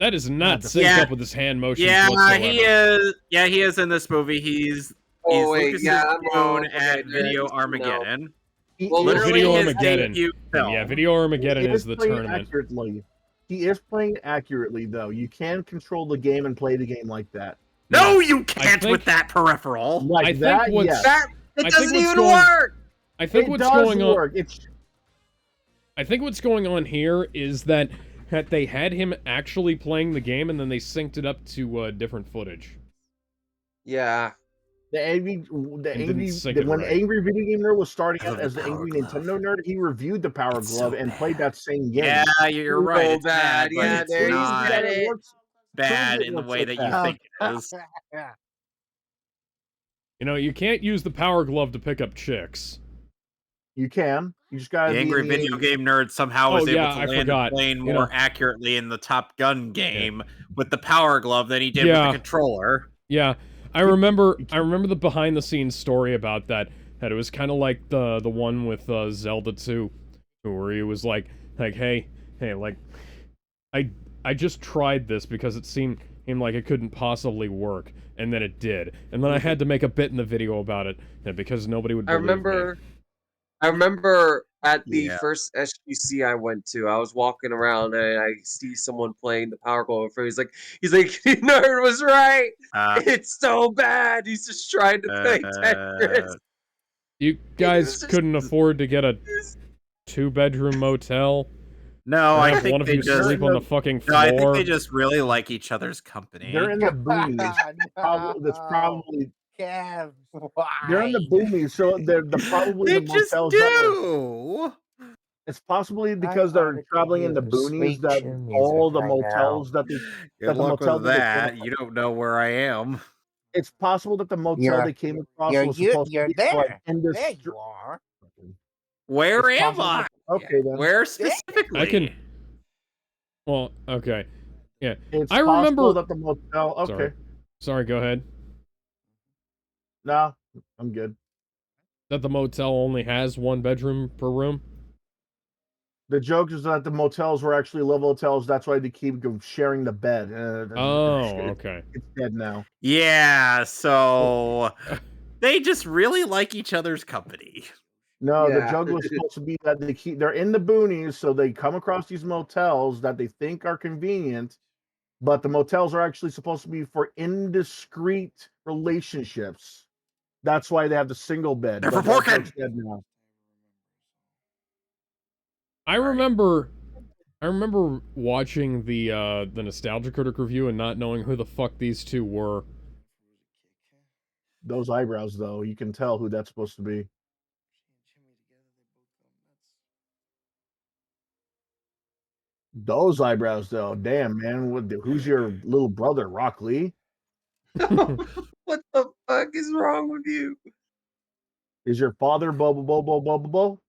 That is not the- synced Yeah. up with his hand motions Yeah, whatsoever. he is. Yeah, he is in this movie. He's Oh wait, Lucas's yeah, I'm wrong. spoon at Okay, Video no. Armageddon. He Well, is Literally Video his Armageddon. debut film. Yeah, Video Armageddon is the playing tournament. accurately. He is playing accurately, though. You can control the game and play the game like that. No, Yes. you can't think- with that peripheral. Like I think that, what's- yes. That it I think doesn't what's even going- work. I think It what's does going on. work. I think what's going on here is that they had him actually playing the game and then they synced it up to different footage. Yeah. didn't sync it When right. Angry Video Game Nerd was starting I out love the as the Power Angry Glove. Nintendo Nerd, he reviewed the Power It's Glove so and played bad. that same game. Yeah, you're right. So It's bad, but bad. it's Yeah, there you not said it. bad Proves it in the looks way like that that. you think it is. You know, you can't use the power glove to pick up chicks. You can. You just gotta The be Angry in the Video Game Nerd somehow was Oh, able yeah, to I land forgot. the plane You more know. accurately in the Top Gun game with the power glove than he did with Yeah. the controller. Yeah, I remember the behind the scenes story about that. That it was kind of like the one with Zelda 2, where he was like, hey, like, I just tried this because it seemed like it couldn't possibly work, and then it did, and then I had to make a bit in the video about it, because nobody would I believe me. remember at the Yeah. first SGC I went to, I was walking around and I see someone playing the power glove. He's like, nerd was right. Uh, It's so bad. He's just trying to play Tetris. You guys just- couldn't afford to get a 2-bedroom motel. No, Or I have one think of they you just. sleep on the fucking No, I think floor. they just really like each other's They're company. in the boonies. That's probably Kev, they're in the why? boonies, so they're probably They the just motels that were. do. It's possibly I because they're oughta traveling in the hear boonies sweet that chin music all the right now. motels Good that the luck motel with that they came that. across. You don't know where I am. It's possible that the motel You're they came across was supposed to you're be for like there. There industry. you are. Where It's am possible I? that okay then. Where I can. specifically? Well, okay. Yeah. It's I possible remember. that the motel. Okay, Sorry, go ahead. no, I'm good. That the motel only has 1 bedroom per room. The joke is that the motels were actually level hotels. That's why they keep sharing the bed. Oh, okay. It's dead now. Yeah, so they just really like each other's company. No, the Yeah. joke was supposed to be that they're in the boonies, so they come across these motels that they think are convenient, but the motels are actually supposed to be for indiscreet relationships. That's why they have the single bed, They're for but that porking. joke's dead now. I Sorry. remember watching the Nostalgia Critic review and not knowing who the fuck these two were. Those eyebrows, though, you can tell who that's supposed to be. Those eyebrows, though, damn man, who's your little brother, Rock Lee? What the fuck is wrong with you? Is your father Bobo Bobo Bobo Bo?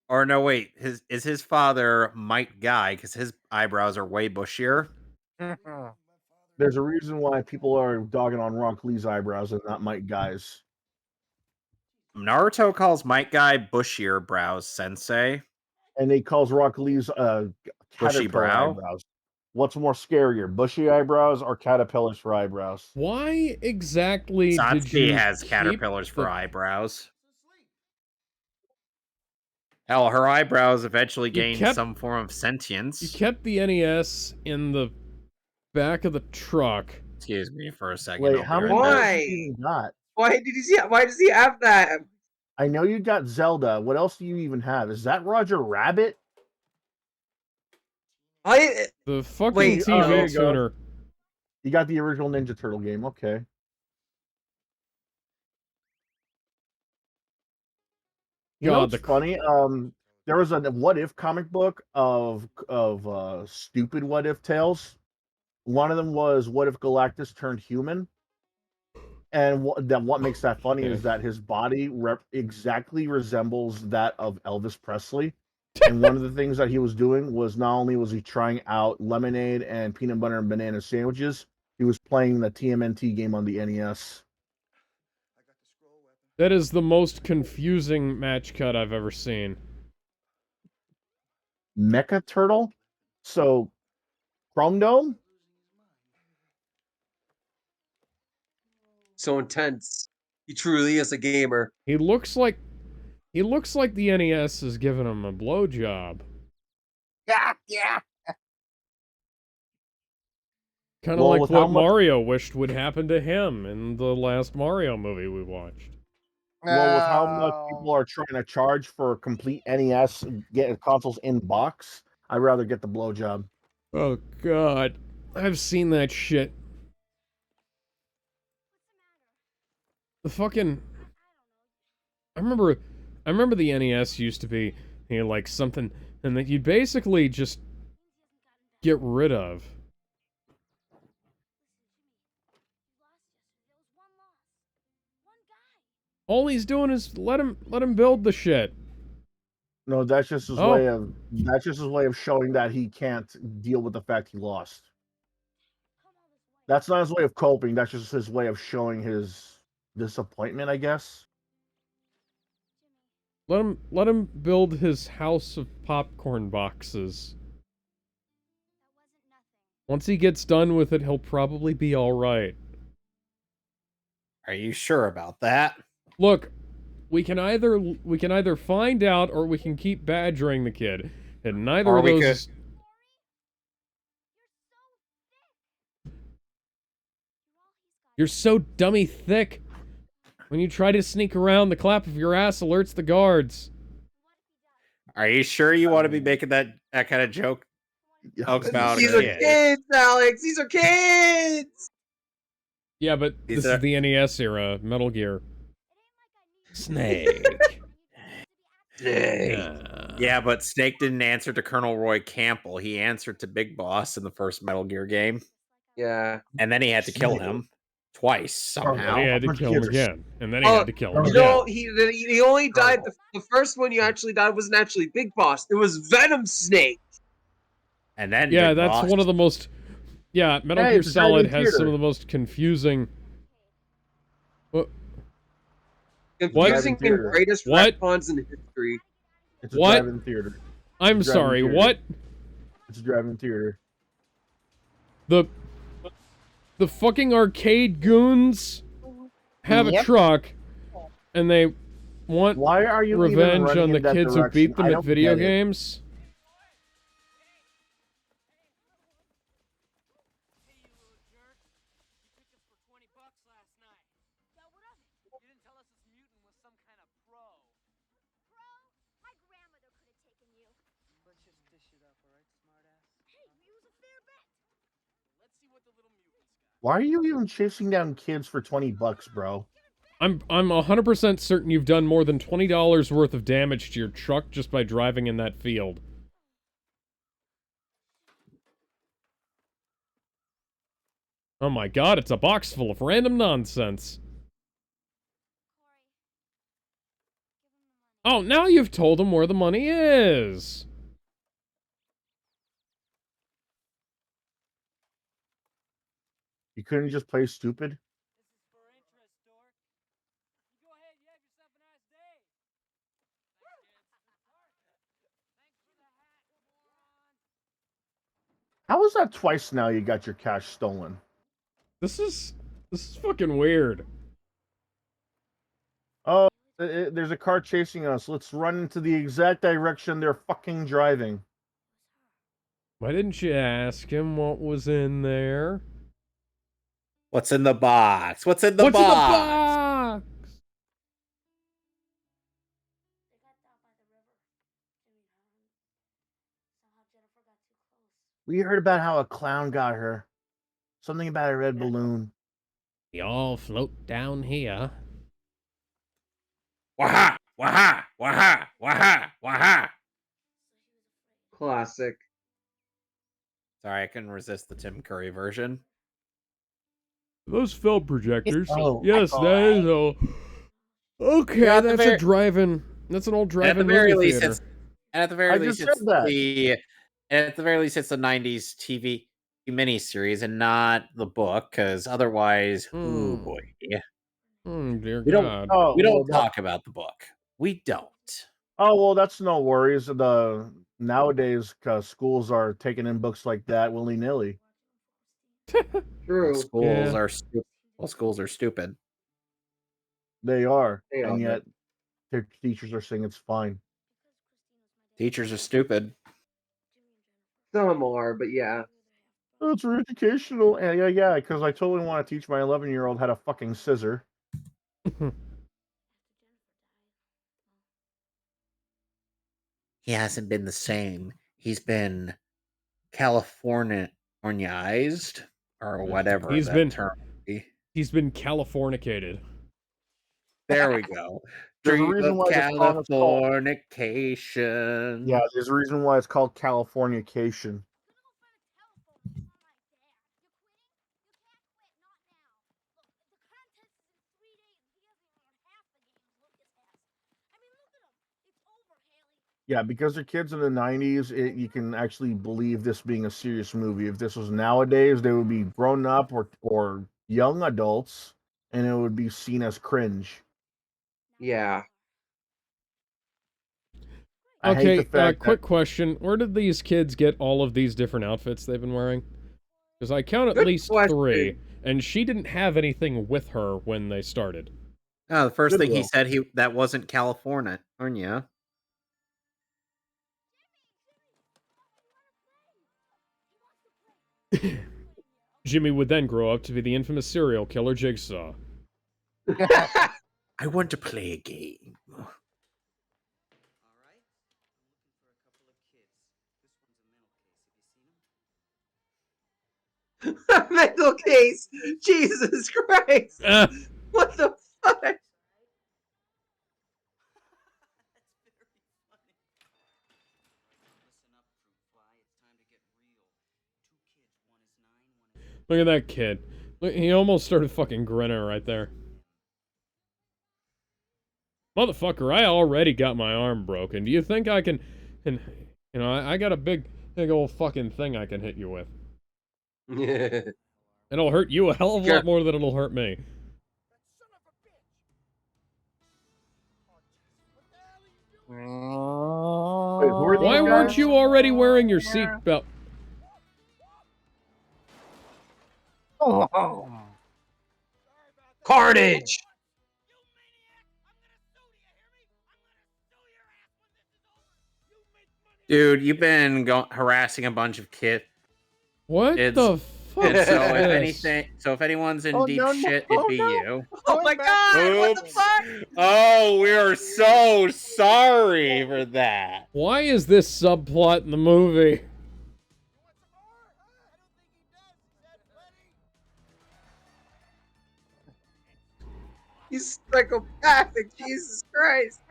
Or no, wait, his father Mike Guy because his eyebrows are way bushier. There's a reason why people are dogging on Rock Lee's eyebrows and not Mike Guy's. Naruto calls Mike Guy bushier brows sensei. And he calls Rock Lee's Bushy caterpillar brow. eyebrows. What's more scarier, bushy eyebrows or caterpillars for eyebrows? Why exactly did Satsuki you has keep caterpillars for the... eyebrows. Hell, her eyebrows eventually You gained kept- some form of You sentience. kept the NES in the back of the truck. Excuse me for a second. Wait, I'll how be many right back. games Why? you even got? Why does he have that? I know you got Zelda. What else do you even have? Is that Roger Rabbit? The fucking Wait, Oh, there TV you go. tuner. You got the original Ninja Turtle game. Okay. You know God, what's funny? There was a What If comic book of stupid What If tales. One of them was What If Galactus turned human, and what makes that funny is that his body exactly resembles that of Elvis Presley. And one of the things that he was doing was not only was he trying out lemonade and peanut butter and banana sandwiches, he was playing the TMNT game on the NES. That is the most confusing match cut I've ever seen. Mecha Turtle? So, Chrome Dome? So intense. He truly is a gamer. He looks like the NES is giving him a blowjob. Yeah. Kind of Well, like with how what much Mario wished would happen to him in the last Mario movie we watched. Well, with how much people are trying to charge for a complete NES, get consoles in box, I'd rather get the blowjob. Oh God, I've seen that shit. The fucking... I remember the NES used to be, you know, like something, and that you'd basically just get rid of. All he's doing is let him build the shit. No, that's just his Oh. way of showing that he can't deal with the fact he lost. That's not his way of coping. That's just his way of showing his disappointment, I guess. Let him build his house of popcorn boxes. Once he gets done with it, he'll probably be all right. Are you sure about that? Look, we can either find out or we can keep badgering the kid. And neither Or of we those... You're so dummy thick. When you try to sneak around, the clap of your ass alerts the guards. Are you sure you want to be making that kind of joke about a These are kid? kids, Alex. These are kids. Yeah, but These this are- is the NES era, Metal Gear. Snake. Yeah, but Snake didn't answer to Colonel Roy Campbell. He answered to Big Boss in the first Metal Gear game, Yeah. and then he had to kill him twice And then he somehow. had to kill him again. And then he Oh, had to kill him you again. know, he only died. The first one you actually died wasn't actually Big Boss. It was Venom Snake. And then Yeah, Big that's Boss. one of the most... Yeah, Metal Hey, Gear it's a Solid drive-in has some theater. of the most confusing... What? Confusing and Theater. greatest What? retcons in history. It's a What? drive-in theater. I'm Drive-in sorry, theater. what? It's a drive-in theater. The fucking arcade goons have a Yep. truck, and they want Why are you even revenge running on the in that kids who direction? beat them I at don't video get it. games? Why are you even chasing down kids for $20, bro? I'm 100% certain you've done more than $20 worth of damage to your truck just by driving in that field. Oh my god, it's a box full of random nonsense. Oh, now you've told him where the money is. You couldn't just play stupid? How is that twice now you got your cash stolen? This is fucking weird. Oh, there's a car chasing us. Let's run into the exact direction they're fucking driving. Why didn't you ask him what was in there? What's in the box? What's in the What's in the box? box? We heard about how a clown got her. Something about a red balloon. We all float down here. Waha! Waha! Waha! Waha! Waha! Classic. Sorry, I couldn't resist the Tim Curry version. Those film projectors. Oh, Yes, that is a... Okay, Yeah, at the that's very- a drive-in. That's an old And at the drive-in very movie least, theater. it's and at the very I least, just it's said that. at the very least, it's the '90s TV miniseries and not the book, because otherwise, oh Hmm. boy, yeah, Dear we don't God. Oh, we well, don't talk about the book. We don't. well, that's no worries. Nowadays, schools are taking in books like that willy nilly. True. Schools Yeah. are stupid. Well, schools are stupid. They are, They and are. yet their teachers are saying it's fine. Teachers are stupid. Some are, but yeah. Oh, it's educational, and yeah, because I totally want to teach my 11-year-old how to fucking scissor. He hasn't been the same. He's been Californiaized or whatever He's that been- term. Be. He's been Californicated. There we go. There's a Dream reason of why this song is called- Californication. Yeah, there's a reason why it's called Californication. Yeah, because they're kids in the 90s, you can actually believe this being a serious movie. If this was nowadays, they would be grown up or young adults, and it would be seen as cringe. Yeah. I hate the Okay, fact quick question. Where did these kids get all of these different outfits they've been wearing? Because I count at Good least question. 3, and she didn't have anything with her when they started. Oh, the first thing he Goodwill. said that wasn't California. Jimmy would then grow up to be the infamous serial killer Jigsaw. I want to play a game. Mental case. Jesus Christ. What the fuck? Look at that kid. Look, he almost started fucking grinning right there. Motherfucker, I already got my arm broken. Do you think I can... And, you know, I got a big old fucking thing I can hit you with. It'll hurt you a hell of a lot more than it'll hurt me. Wait, who are Why these weren't guys? you already wearing your seatbelt? Oh. Carnage. Dude, you've been harassing a bunch of kids. What the fuck? And so if this? anything, so if anyone's in deep no, shit, no, it'd be no. you. Oh my god, what the Oops. fuck? Oh, we are so sorry for that. Why is this subplot in the movie? He's psychopathic, Jesus Christ.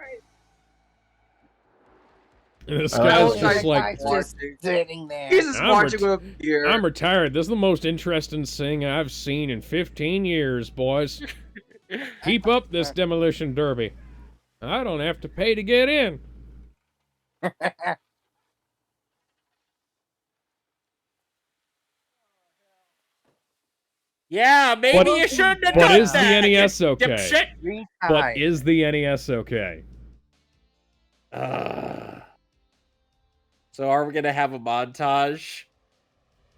And this Oh, guy's that just like, guy's just sitting there. He's just I'm watching with a beer. I'm retired. This is the most interesting thing I've seen in 15 years, boys. Keep up this demolition derby. I don't have to pay to get in. Yeah, maybe But- you shouldn't have but done is the that. NES you okay? dipshit. But is the NES okay? So are we gonna have a montage?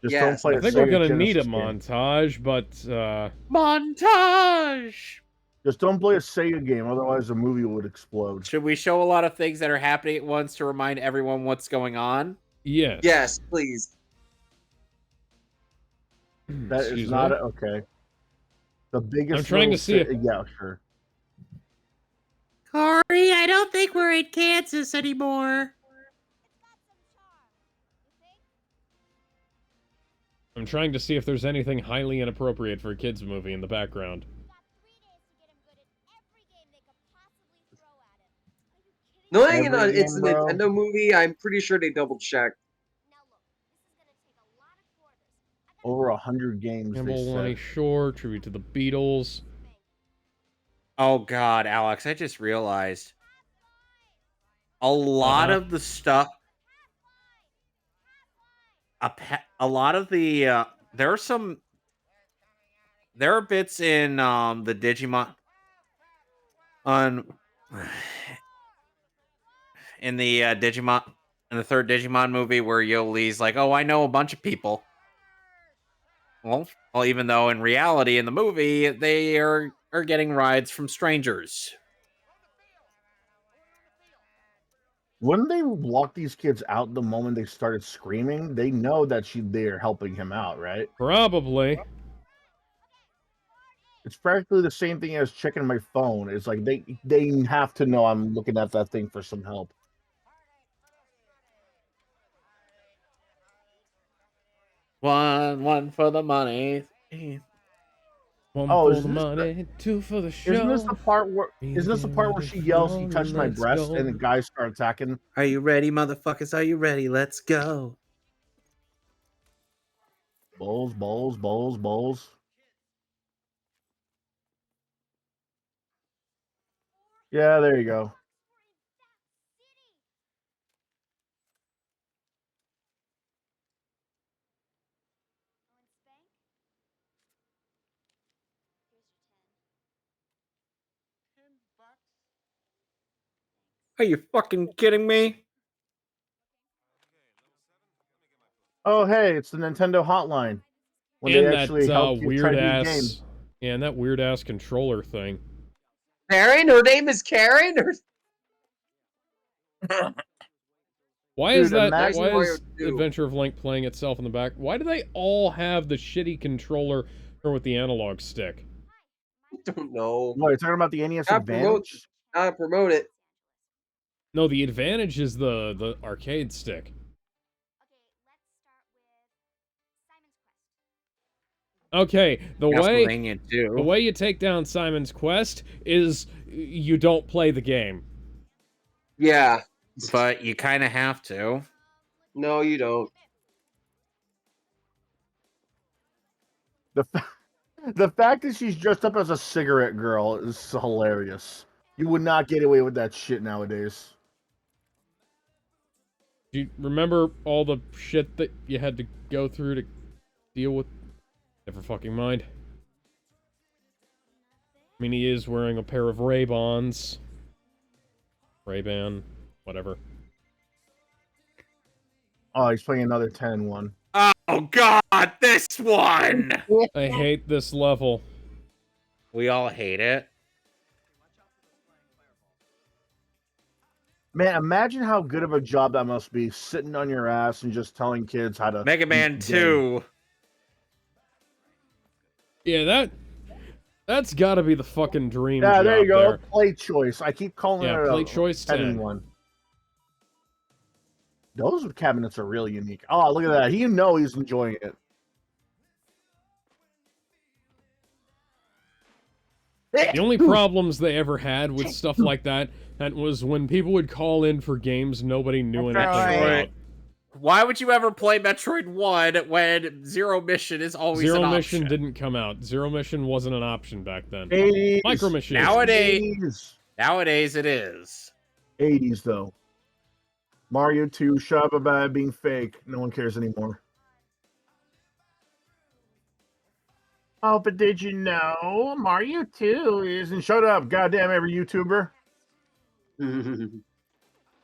Just Yes, don't play I a think we're Sega gonna need a Genesis game. montage, but Montage. Just don't play a Sega game, otherwise the movie would explode. Should we show a lot of things that are happening at once to remind everyone what's going on? yes. Yes, please. That Excuse is not me? okay. The biggest. I'm trying to see it. Yeah, sure. Corey, I don't think we're in Kansas anymore. I'm trying to see if there's anything highly inappropriate for a kids movie in the background. Knowing Every it's a game, bro. Nintendo movie, I'm pretty sure they double checked. Over 100 games. Campbell They Lonnie said. Shore, tribute to the Beatles. Oh God, Alex, I just realized a lot of the stuff. A lot of the there are bits in the Digimon on in the Digimon in the third Digimon movie where Yolei's like, "Oh, I know a bunch of people." Well, even though in reality in the movie they are getting rides from strangers. Wouldn't they lock these kids out the moment they started screaming? They know that they're helping him out, right? Probably. It's practically the same thing as checking my phone. It's like they have to know I'm looking at that thing for some help. One for the money. One Oh, for is the this money, two for the show. Isn't this the part where she yells, "He touched my Let's breast," go. and the guys start attacking? Are you ready, motherfuckers? Are you ready? Let's go. Bowls, bowls, bowls, bowls. Yeah, there you go. Are you fucking kidding me? Oh, hey, it's the Nintendo hotline. When And they that actually help you try weird to beat ass, games. yeah, and that weird ass controller thing. Karen? Her name is Karen? Why Dude, is that? imagine Why Mario is 2. Adventure of Link playing itself in the back? Why do they all have the shitty controller or with the analog stick? I don't know. What, you're talking about the NES Not promote, Advantage? not promote it. No, the advantage is the arcade stick. Okay, the Castlevania 2. way you take down Simon's Quest is you don't play the game. Yeah. But you kind of have to. No, you don't. The fact that she's dressed up as a cigarette girl is hilarious. You would not get away with that shit nowadays. Do you remember all the shit that you had to go through to deal with? Never fucking mind. I mean, he is wearing a pair of Ray-Bans. Ray-Ban, whatever. Oh, he's playing another 10-1. Oh god, this one! I hate this level. We all hate it. Man, imagine how good of a job that must be, sitting on your ass and just telling kids how to... Mega Man 2. Yeah, that's gotta be the fucking dream Yeah, job there you go. there. Play choice. I keep calling it Play a choice 10. one. Those cabinets are really unique. Oh, look at that. You know he's enjoying it. The only problems they ever had with stuff like that was when people would call in for games nobody knew anything about. Why would you ever play Metroid 1 when Zero Mission is always Zero an Mission option? didn't come out. Zero Mission wasn't an option back then. 80s. Micro Machines. Nowadays it is. 80s, though. Mario 2, Shabba being fake. No one cares anymore. Oh, but did you know Mario 2 isn't... Shut up, goddamn every YouTuber.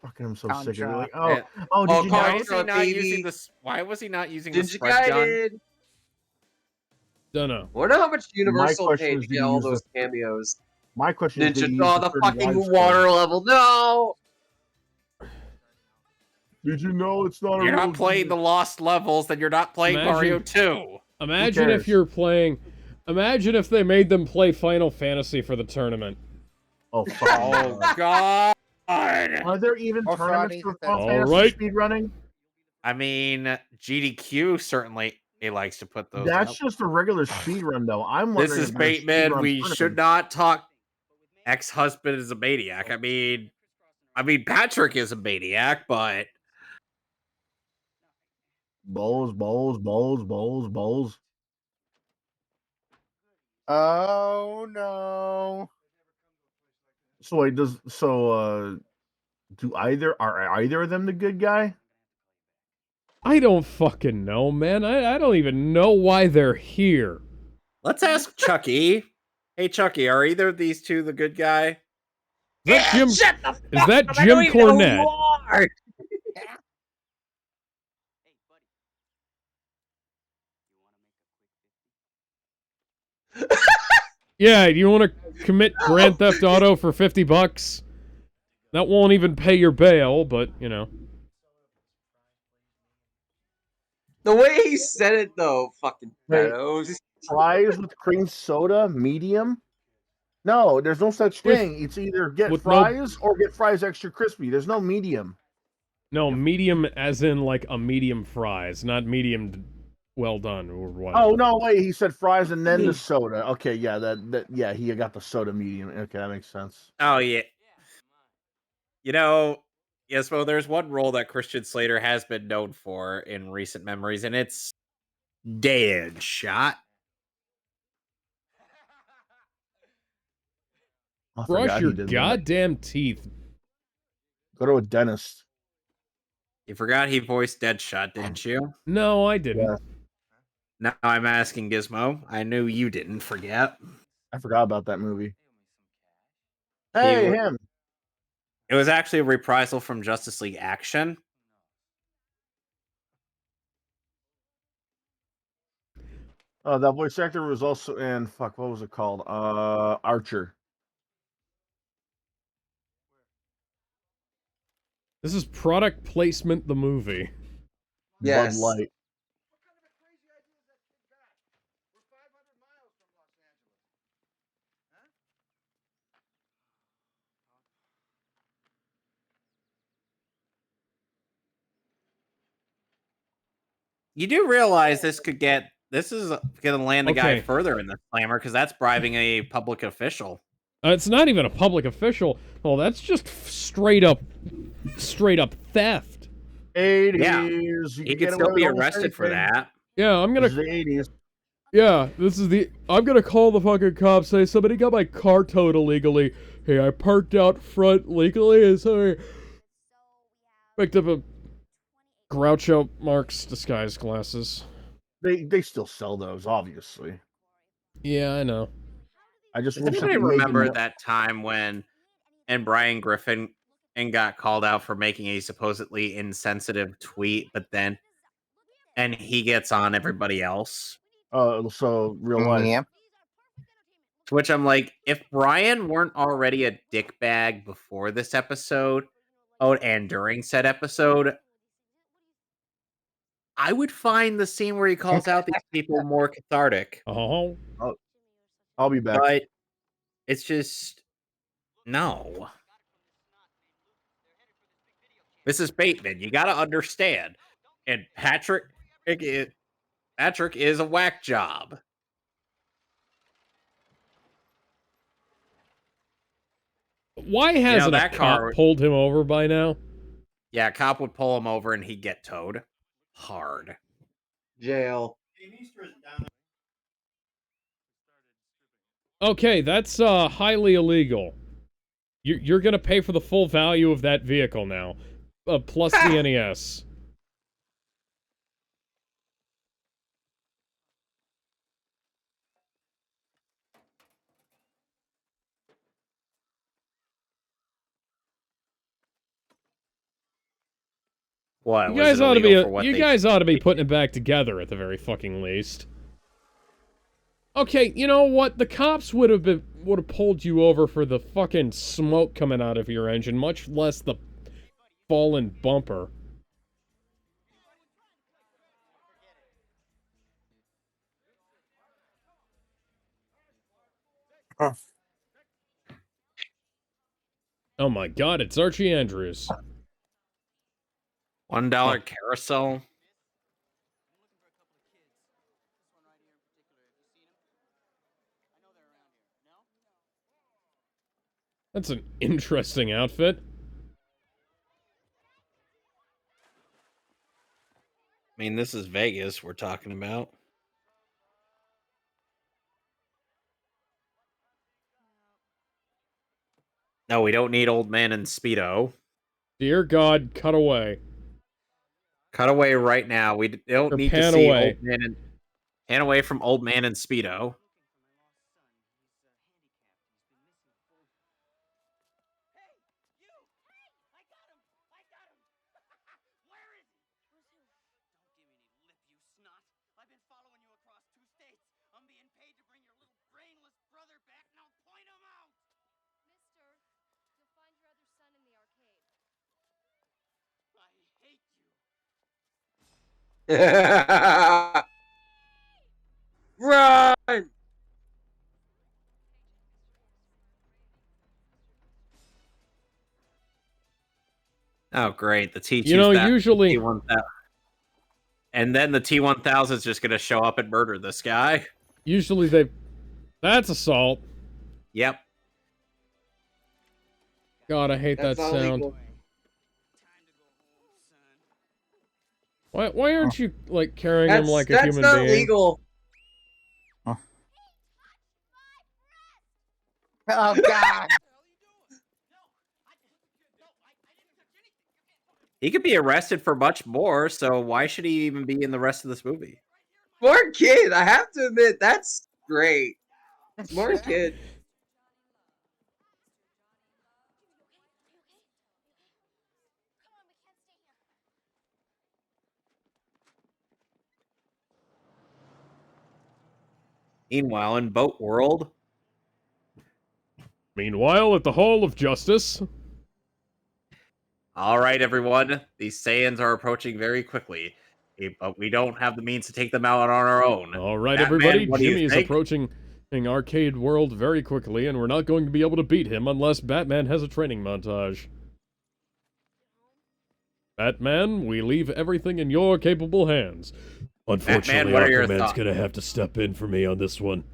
Fucking, I'm so sick of it. Like, did you why know? is he not baby. using this? Why was he not using the Ninja spread gun? Guided. Dunno. Wonder how much Universal question paid is, to do get you all use those the- cameos. My question is, did Ninja, you use oh, the the 30 fucking widescreen? water level. No. Did you know it's not You're a real not playing game? the lost levels, then you're not playing Mario 2. Imagine if you're playing... Imagine if they made them play Final Fantasy for the tournament. Oh, fuck. Oh god. Are there even Or tournaments Friday for the Final 13th. Fantasy Alright. speed running? I mean, GDQ certainly he likes to put those That's up. just a regular speed run, though. I'm This wondering is if there's Bateman. speedrun We tournaments. should not talk ex-husband is a maniac. I mean Patrick is a maniac, but Bowls. Oh no. So wait, are either of them the good guy? I don't fucking know, man. I don't even know why they're here. let's ask Chucky. Hey Chucky, are either of these two the good guy? Is that Jim? Shut the fuck Is that up, I don't Jim even know who Cornette? you are. Yeah, you want to commit Grand Theft Auto for $50? That won't even pay your bail, but, you know. The way he said it, though, fucking Wait. pedos. Fries with cream soda, medium? No, there's no such thing. It's either get with fries or get fries extra crispy. There's no medium. No, medium as in, like, a medium fries, not medium well done or whatever. Oh, no, wait. He said fries and then the soda. Okay, yeah, he got the soda medium. Okay, that makes sense. Oh yeah. You know, yes, well, there's one role that Christian Slater has been known for in recent memories, and it's dead shot. I Brush forgot your he did that. goddamn teeth. Go to a dentist. You forgot he voiced Deadshot, didn't you? No, I didn't. Yeah. Now I'm asking Gizmo. I knew you didn't forget. I forgot about that movie. Hey, him. It was actually a reprisal from Justice League Action. That voice actor was also in what was it called? Archer. This is product placement, the movie. Yes. Bud Light. You do realize this could get this is gonna land the guy Okay. further in the slammer because that's bribing a public official. It's not even a public official. Well, that's just straight up theft. 80s. Yeah. You He can could get still away be with almost arrested for anything. that. Yeah, I'm This is gonna. the 80s. Yeah, I'm gonna call the fucking cops. Say somebody got my car towed illegally. Hey, I parked out front legally. And sorry, picked up a Groucho Marx disguise glasses. They still sell those, obviously. Yeah, I know. I just Does wish that anybody they made them remember more. that time when and Brian Griffin and got called out for making a supposedly insensitive tweet, but then and he gets on everybody else? So real life. Yeah. To which I'm like, if Brian weren't already a dickbag before this episode, and during said episode, I would find the scene where he calls out these people more cathartic. Oh, I'll be back. But it's just no. Mrs. Bateman, you gotta understand. And Patrick is a whack job. why hasn't that a car- cop pulled him over by now? Yeah, a cop would pull him over and he'd get towed. Hard. Jail. Okay, that's highly illegal. You're gonna pay for the full value of that vehicle now, plus the NES. What? You Was guys it ought to illegal be for what you they guys ought to be putting it back together at the very fucking least. Okay, you know what? The cops would have pulled you over for the fucking smoke coming out of your engine, much less the fallen bumper. Huh. Oh my god, it's Archie Andrews. $1 carousel? That's an interesting outfit. I mean, this is Vegas we're talking about. No, we don't need old man in Speedo. Dear God, cut away. Cut away right now. We don't Or need to pan see away. old man and pan away from old man in Speedo. Run! Oh, great. The T2000. You know, usually- T1000. And then the T1000 is just going to show up and murder this guy. Usually they... That's assault. Yep. God, I hate that That's not sound. legal. Why aren't you, like, carrying him like a That's human not being? legal. Oh God. He could be arrested for much more, so why should he even be in the rest of this movie? Smart kid. I have to admit, that's great. Smart kid. Meanwhile, in Boat World, Meanwhile, at the Hall of Justice... all right, everyone, these Saiyans are approaching very quickly, but we don't have the means to take them out on our own. All right, Batman, everybody, what do you Jimmy is think? approaching an arcade world very quickly, and we're not going to be able to beat him unless Batman has a training montage. Batman, we leave everything in your capable hands. Unfortunately, what are your Aquaman's thoughts? gonna have to step in for me on this one.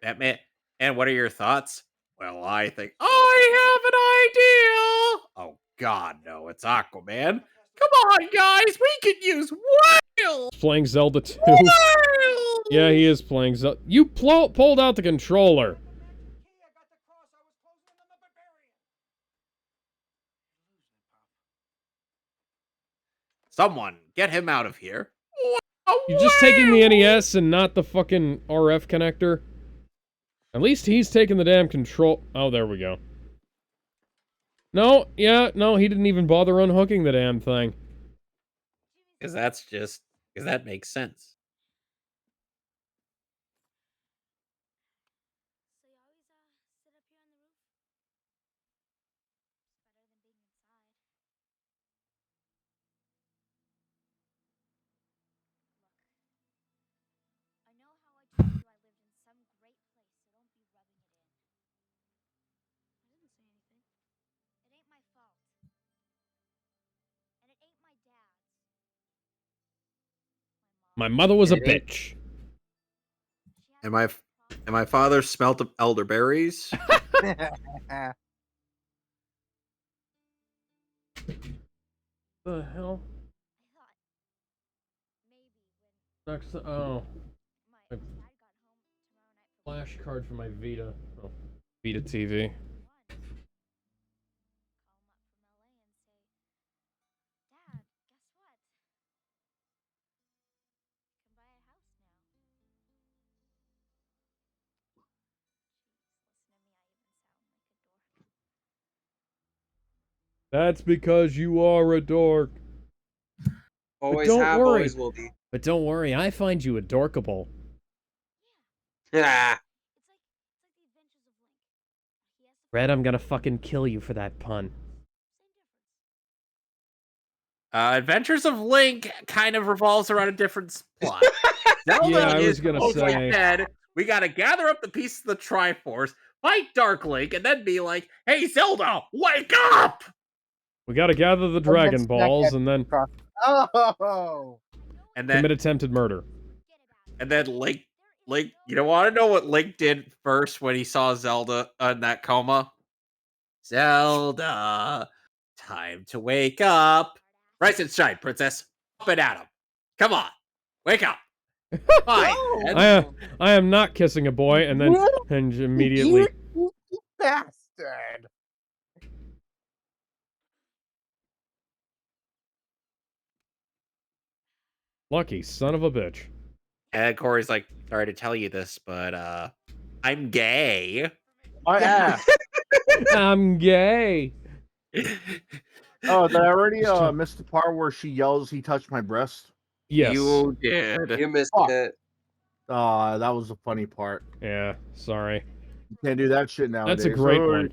Batman, and what are your thoughts? Well, I think I have an idea. Oh God, no! It's Aquaman. Come on, guys, we could use whales. He's playing Zelda 2. Whales! Yeah, he is playing Zelda. You pulled out the controller. Someone get him out of here. You're just taking the NES and not the fucking RF connector. At least he's taking the damn control. Oh, there we go. No, yeah, no, he didn't even bother unhooking the damn thing. Because that makes sense. My mother was a bitch. And my father smelt of elderberries. The hell? Next, oh. My flash card for my Vita. Oh, Vita TV. That's because you are a dork. Always don't have, worry. always will be. But don't worry, I find you adorkable. Ah. Red, I'm gonna fucking kill you for that pun. Adventures of Link kind of revolves around a different plot. Zelda Yeah, I was is gonna mostly say. dead. We gotta gather up the pieces of the Triforce, fight Dark Link, and then be like, "Hey, Zelda, wake up!" We gotta gather the Dragon Balls and then Oh! And then commit attempted murder. Link, you don't want to know what Link did first when he saw Zelda in that coma? Zelda, time to wake up. Rise and shine, princess. Up and at him. Come on, wake up. Fine. No! I am not kissing a boy, and then and immediately. You bastard! Lucky son of a bitch. And Corey's like, sorry to tell you this, but I'm gay. My ass. I'm gay. Oh, did I already missed the part where she yells, "He touched my breast"? Yes. You did. You missed Fuck. it. That was the funny part. Yeah, sorry. You can't do that shit nowadays. That's a great Oh, one.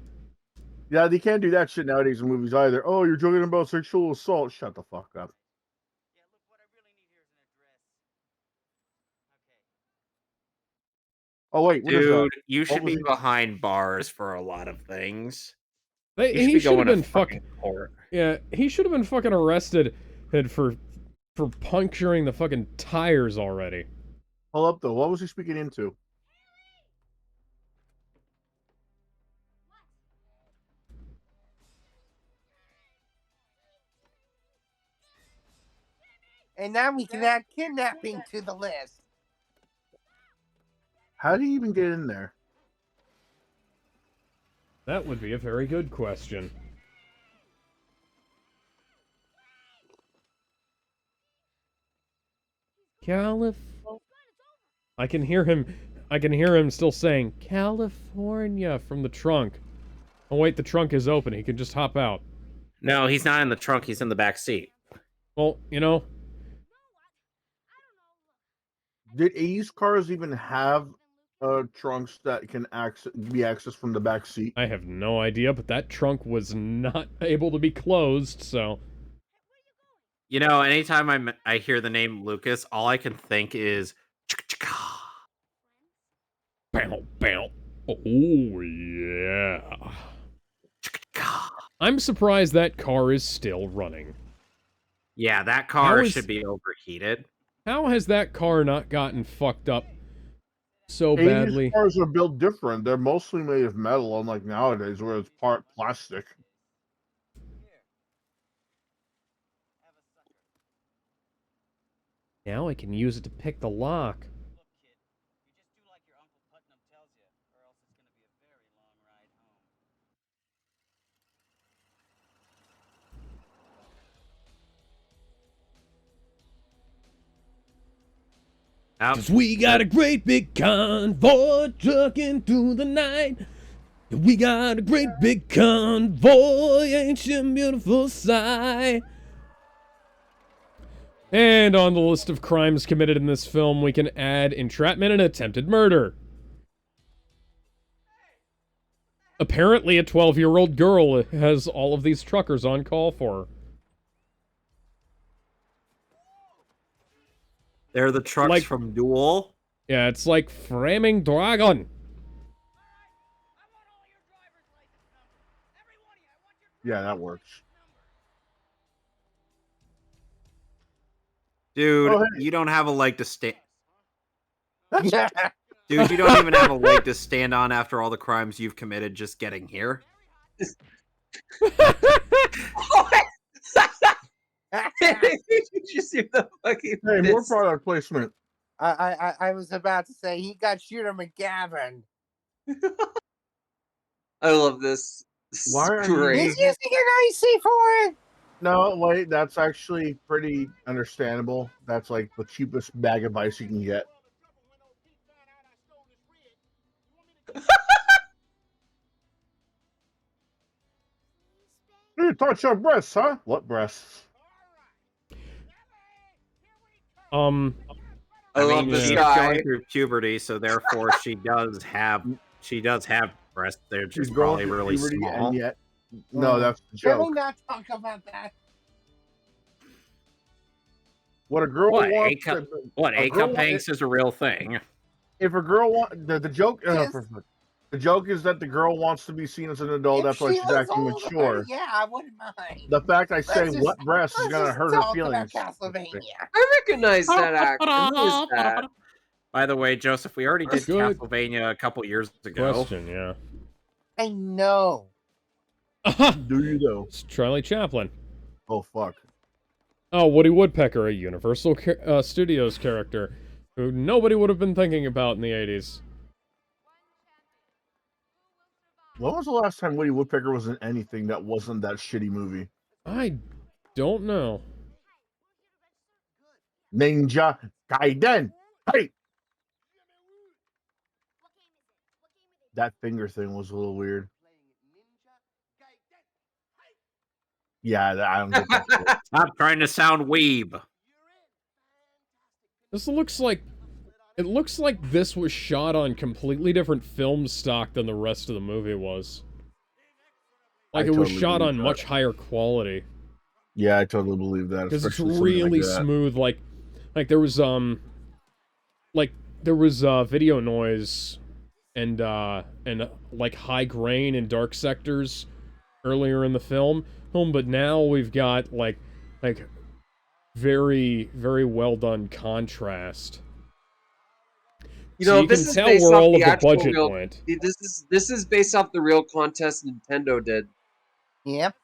Yeah, they can't do that shit nowadays in movies either. Oh, you're joking about sexual assault. Shut the fuck up. Oh wait, what is that? Dude, you should was be it? behind bars for a lot of things. He should have to been fucking. court. Yeah, he should have been fucking arrested for puncturing the fucking tires already. Hold up though. What was he speaking into? And now we can add kidnapping to the list. How did he even get in there? That would be a very good question. California. I can hear him still saying California from the trunk. Oh wait, the trunk is open. He can just hop out. No, he's not in the trunk. He's in the back seat. Well, you know, Did 80s cars even have trunks that can be accessed from the back seat? I have no idea, but that trunk was not able to be closed, so... You know, anytime I hear the name Lucas, all I can think is... Bow, bow. Oh, yeah. I'm surprised that car is still running. Yeah, that How car is should be overheated. how has that car not gotten fucked up so 80s badly? cars are built different. They're mostly made of metal, unlike nowadays where it's part plastic. Now I can use it to pick the lock. Oh, 'Cause we got a great big convoy trucking through the night. We got a great big convoy, ancient beautiful sight. And on the list of crimes committed in this film, we can add entrapment and attempted murder. Apparently, a 12-year-old girl has all of these truckers on call for her. they're the trucks Like- from Duel. Yeah, it's like Framing Dragon. Yeah, that works. Dude, Oh, hey. you don't have a leg to stand. Dude, you don't even have a leg to stand on after all the crimes you've committed just getting here. Did you see the fucking Hey, more fist? product placement. I was about to say he got Shooter McGavin. I love this. This is Why are great. He's using an icy for it. No, wait, that's actually pretty understandable. That's like the cheapest bag of ice you can get. You touch your breasts, huh? What breasts? I I love mean, this she's guy. going through puberty, so therefore she does have breasts. They're She's just going probably through really puberty, small. and yet, no, that's the Can we joke. not talk about that? What a girl What, wants. A girl cup Hanks is a real thing. If a girl want the joke, Yes. the joke is that the girl wants to be seen as an adult. If That's why she she's was acting older, mature. yeah, I wouldn't mind. The fact I say Let's what breasts is Let's gonna just hurt her talk about feelings. Castlevania. I recognize that actor. Who is that? By the way, Joseph, we already did Good Castlevania a couple years ago. Question, yeah. I know. Aha! Do you though? It's Charlie Chaplin. Oh fuck. Oh, Woody Woodpecker, a Universal Studios character who nobody would have been thinking about in the 80s. When was the last time Woody Woodpecker was in anything that wasn't that shitty movie? I don't know. Ninja Gaiden. Hey, that finger thing was a little weird. Yeah, I don't get that shit. Stop trying to sound weeb. This looks like... It looks like this was shot on completely different film stock than the rest of the movie was. Like, I it was totally shot believe on that. much higher quality. Yeah, I totally believe that. Because it's especially something really like that. smooth, like there was video noise and like high grain in dark sectors earlier in the film, but now we've got like very, very well done contrast. You So know, you this can is tell based where off all the of the actual budget real. went. This is based off the real contest Nintendo did. Yep.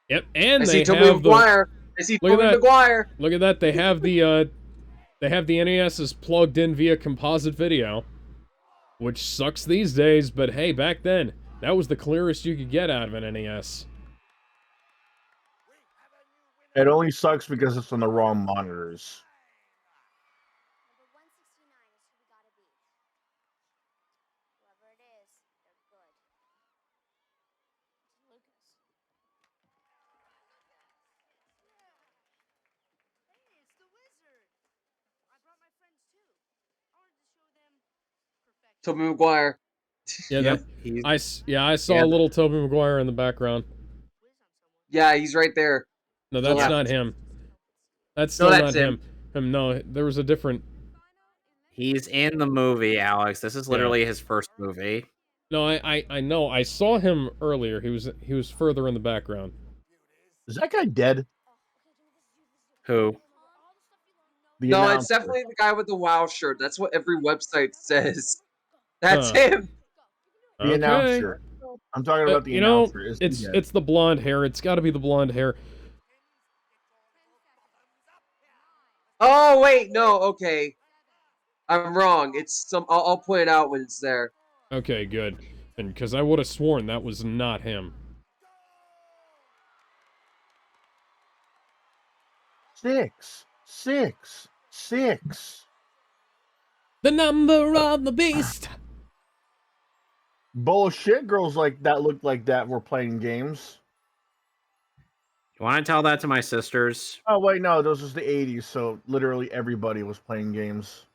Yep, and I they see Tobey have the Maguire. I see Look at Tobey that. Maguire. look at that. They have the NES's plugged in via composite video, which sucks these days. But hey, back then that was the clearest you could get out of an NES. It only sucks because it's on the wrong monitors. Tobey Maguire. Yeah, Yep, I saw Yeah. a little Tobey Maguire in the background. Yeah, he's right there. No, that's Yeah. not him. That's No, still that's not him. him. No, there was a different. he's in the movie, Alex. This is literally his first movie. No, I know. I saw him earlier. He was further in the background. Is that guy dead? Who? The No, it's announcer. definitely the guy with the WoW shirt. That's what every website says. That's Huh. him. The Okay. announcer. I'm talking about the You know, announcer. Is he dead? it's the blonde hair. It's got to be the blonde hair. Oh wait, no, okay. I'm wrong. It's some. I'll point it out when it's there. Okay, good. And because I would have sworn that was not him. Six. The number of the beast. Bullshit. Girls like that look like that were playing games. You want to tell that to my sisters? Oh wait, no, this was the '80s, so literally everybody was playing games.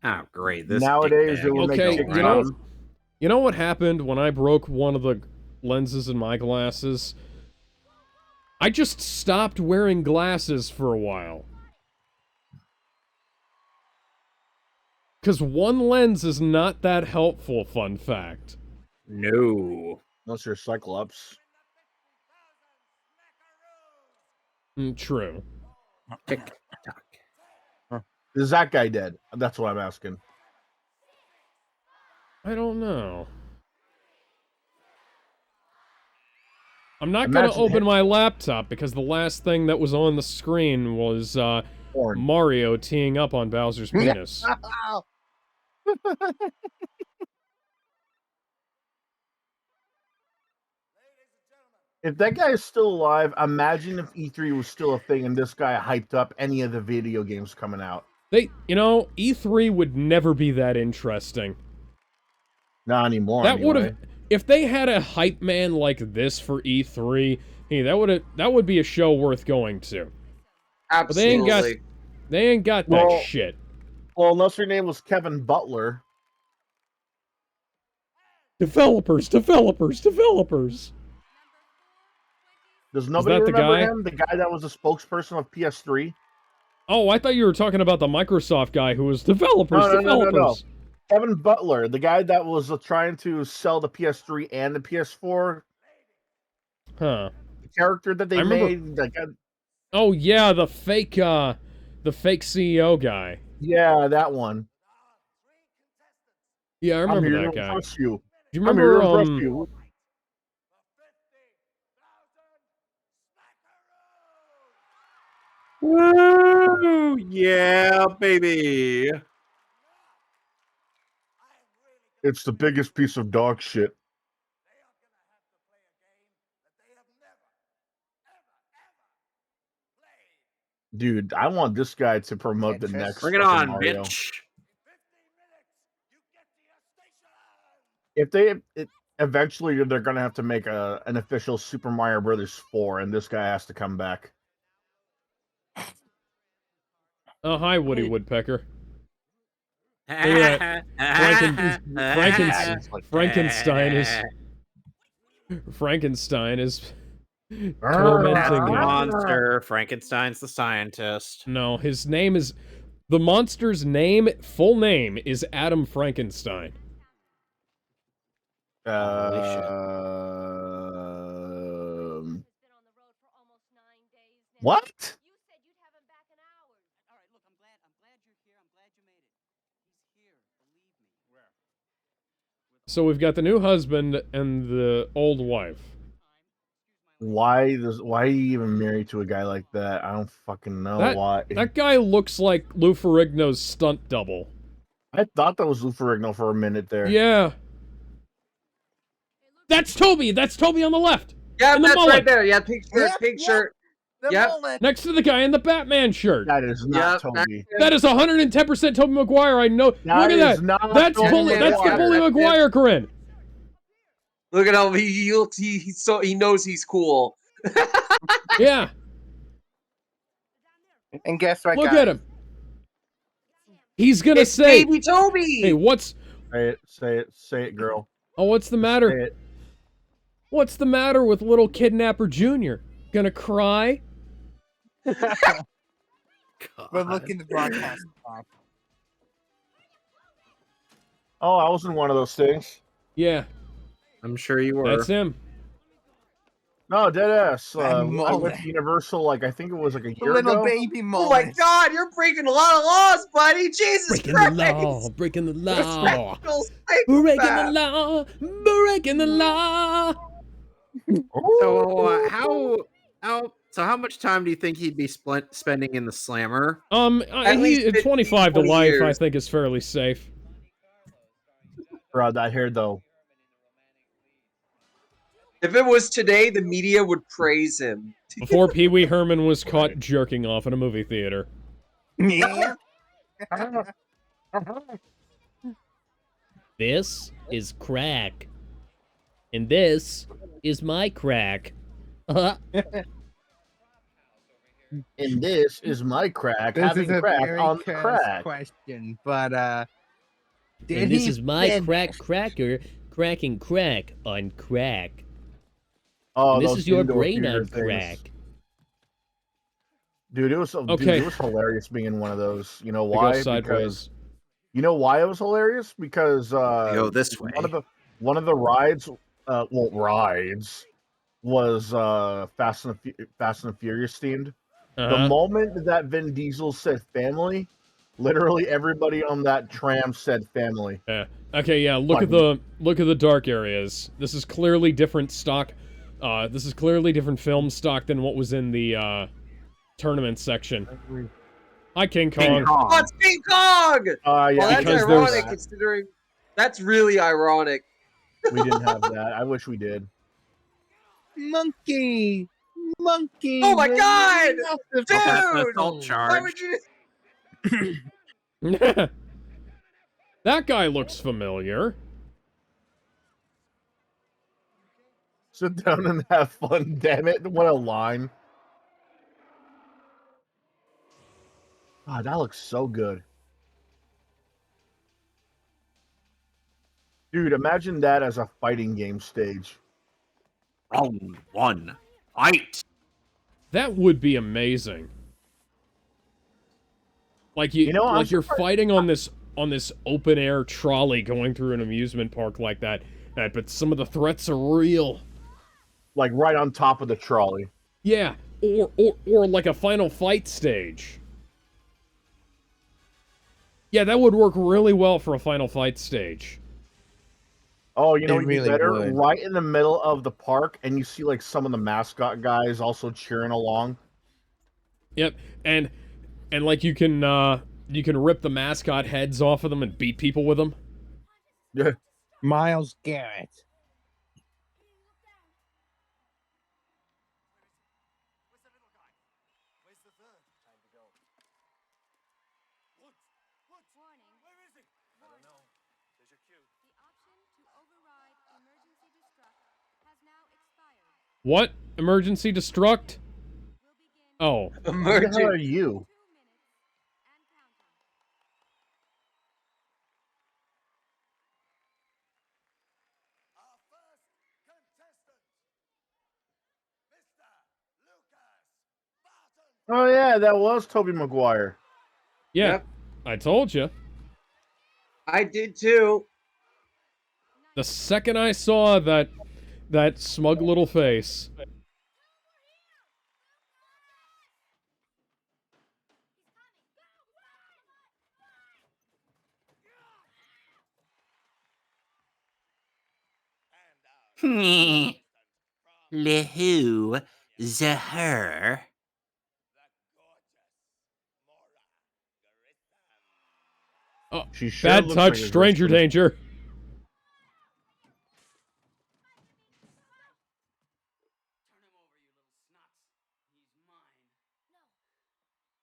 Oh, great! This Nowadays, dickbag they will is make Okay, going chicks right. you know what happened when I broke one of the lenses in my glasses? I just stopped wearing glasses for a while. Because one lens is not that helpful, fun fact. No. Unless you're Cyclops. True. Tick tock. Is that guy dead? That's what I'm asking. I don't know. I'm not going to open my laptop because the last thing that was on the screen was Mario teeing up on Bowser's penis. If that guy is still alive, imagine if E3 was still a thing and this guy hyped up any of the video games coming out. E3 would never be that interesting. Not anymore. That would anyway. have, if they had a hype man like this for E3, hey, that would be a show worth going to. Absolutely. But they ain't got that shit. Well, unless your name was Kevin Butler. Developers. Does nobody that the remember guy? him? The guy that was the spokesperson of PS3? Oh, I thought you were talking about the Microsoft guy who was developers. No. Kevin Butler, the guy that was trying to sell the PS3 and the PS4. Huh. The character that they made. Oh yeah, the fake CEO guy. Yeah, that one. Yeah, I remember I'm here that to guy. impress you. Do you remember Woo! Yeah, baby. It's the biggest piece of dog shit. Dude, I want this guy to promote the next Bring it on, Mario. bitch. If eventually they're gonna have to make an official Super Mario Brothers 4, and this guy has to come back. Oh, hi, Woody Woodpecker. Frankenstein is tormenting him. Monster. Frankenstein's the scientist. No, his name is the monster's full name is Adam Frankenstein. What? So we've got the new husband and the old wife. Why are you even married to a guy like that? I don't fucking know why. That guy looks like Lou Ferrigno's stunt double. I thought that was Lou Ferrigno for a minute there. Yeah. That's Toby! That's Toby on the left! Yeah, that's mullet. right there. Yeah, pink shirt. Yep. Next to the guy in the Batman shirt. That is not Toby. That is 110% Toby Maguire. I know. Look at that. That's the Bully Maguire grin. Look at how he knows he's cool. Yeah. And guess what? Look at him. He's gonna say, "Baby Toby." Hey, what's? Say it, girl. Oh, what's the matter? What's the matter with little kidnapper Junior? Gonna cry? We're looking to broadcast back. Oh, I was in one of those things. Yeah. I'm sure you were. That's him. No, deadass. That I went mullet. to Universal, like, I think it was like a The year little ago. baby Oh mullet. my god, you're breaking a lot of laws, buddy! Jesus Breaking Christ! the law, breaking the law. Respectful Breaking the psychopath. law, breaking the law. So how much time do you think he'd be spending in the slammer? At least 15, 25 to 20 life, I years. think, is fairly safe. Bro, that hair, though. If it was today, the media would praise him. Before Pee Wee Herman was caught jerking off in a movie theater. Yeah. This is crack. And this is my crack. And this is my crack, This having is a crack very on the cursed crack. question, but did And this he is my finish? crack cracker cracking crack on crack. Oh, And this those is your indoor brain theater on things. crack. Dude, it was Okay. it was hilarious being in one of those. You know They why? go sideways. You know why it was hilarious? Because Go this way. one of the rides, rides was Fast and the Furious themed. The Uh-huh. moment that Vin Diesel said family, literally everybody on that tram said family. Yeah. Okay, yeah, look at the dark areas. This is clearly different stock. This is clearly different film stock than what was in the tournament section. Hi, King Kong. Oh, it's King Kong! Yeah, Well, that's because ironic there's- considering... That's really ironic. we didn't have that. I wish we did. Monkey. Oh my god! Dude! Assault Why charge. would you... That guy looks familiar. Sit down and have fun, damn it. What a line. God, that looks so good. Dude, imagine that as a fighting game stage. Round one. Fight. That would be amazing. Like You know, I'm like you're surprised- fighting on this open air trolley going through an amusement park like that, but some of the threats are real. Like right on top of the trolley. Yeah, or like a final fight stage. Yeah, that would work really well for a final fight stage. Oh, you know It what'd be really better? would. Right in the middle of the park, and you see like some of the mascot guys also cheering along. Yep, and like you can rip the mascot heads off of them and beat people with them. Yeah. Miles Garrett. What? Emergency destruct? Oh. Who the hell are Emerging. you? Oh yeah, that was Tobey Maguire. Yeah, Yep. I told you. I did too. The second I saw that smug little face. Le who, the her. Oh, She sure bad looks touch, like a stranger Grissom. danger.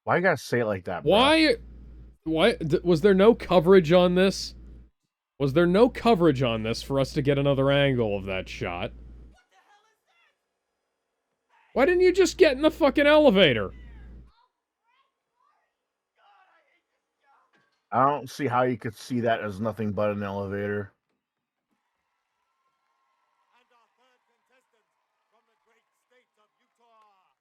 Why you gotta say it like that, bro? Why was there no coverage on this? Was there no coverage on this for us to get another angle of that shot? Why didn't you just get in the fucking elevator? I don't see how you could see that as nothing but an elevator.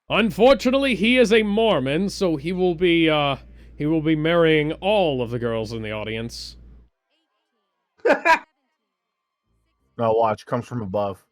Unfortunately, he is a Mormon, so he will be marrying all of the girls in the audience. No, watch. Comes from above.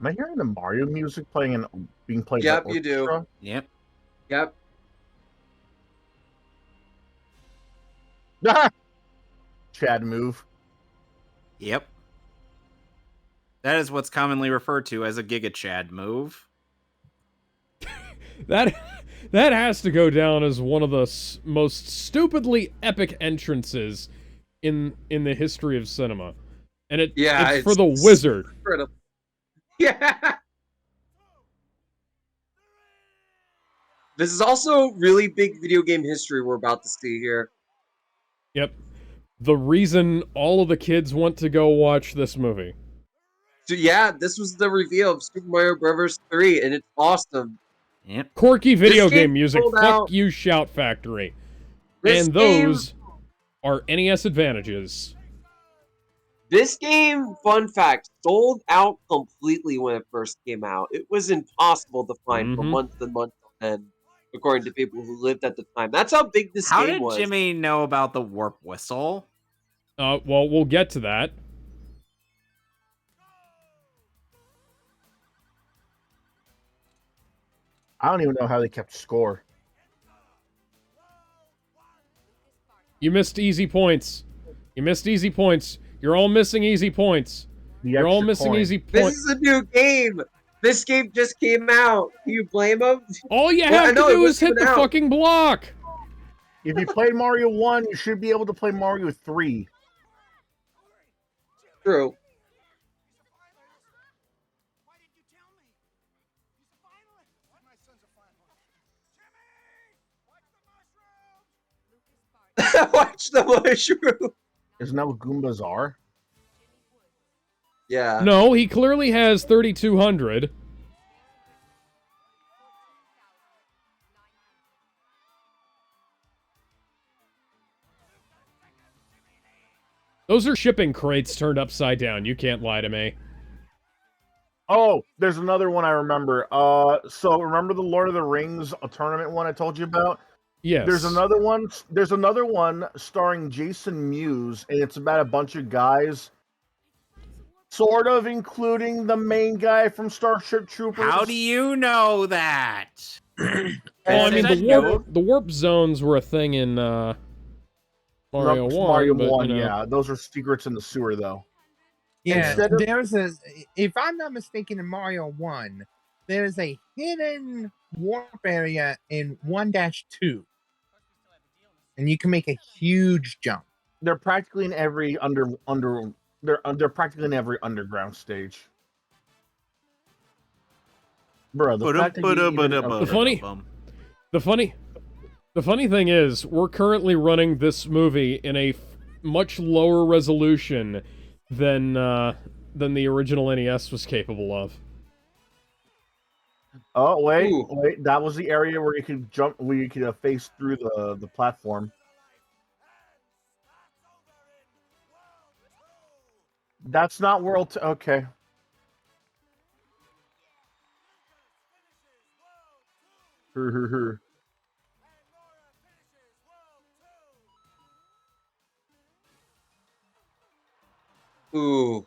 Am I hearing the Mario music being played by Yep, you do. orchestra? Yep. Yep. Chad move. Yep. That is what's commonly referred to as a Giga Chad move. That has to go down as one of the most stupidly epic entrances in the history of cinema, and it's for the wizard. Incredible. Yeah. This is also really big video game history we're about to see here. Yep. The reason all of the kids want to go watch this movie. So yeah, this was the reveal of Super Mario Bros. 3, and it's awesome. Yep. Quirky video game music. sold Fuck out- you, Shout Factory. This And game- those are NES advantages. This game, fun fact, sold out completely when it first came out. It was impossible to find for Mhm. months and months on end, according to people who lived at the time. That's how big this How game did was. Jimmy know about the warp whistle? Well, we'll get to that. I don't even know how they kept score. You missed easy points. You missed easy points. You're all missing easy points. You're all missing easy This points. is a new game. This game just came out. Can you blame them? All you Well, I have know to it do was is hit coming the out. fucking block. If you played Mario 1, you should be able to play Mario 3. True. Watch the mushroom. Isn't that what Goombas are? Yeah. No, he clearly has 3,200. Those are shipping crates turned upside down. You can't lie to me. Oh, there's another one I remember. So remember the Lord of the Rings tournament one I told you about? Yes. There's another one. There's another one starring Jason Mewes, and it's about a bunch of guys, sort of including the main guy from Starship Troopers. How do you know that? Well, I mean, the warp zones were a thing in Mario 1. Mario but, 1, you know. yeah. Those are secrets in the sewer, though. Yeah, Instead of- there's a. If I'm not mistaken, in Mario 1, there's a hidden warp area in 1-2, and you can make a huge jump. They're practically in every they're practically in every underground stage. Bro, the fact that you even- The funny thing is, we're currently running this movie in a much lower resolution than the original NES was capable of. Oh wait, Ooh. wait! That was the area where you could jump, where you could face through the platform. That's not World. Okay. Ooh.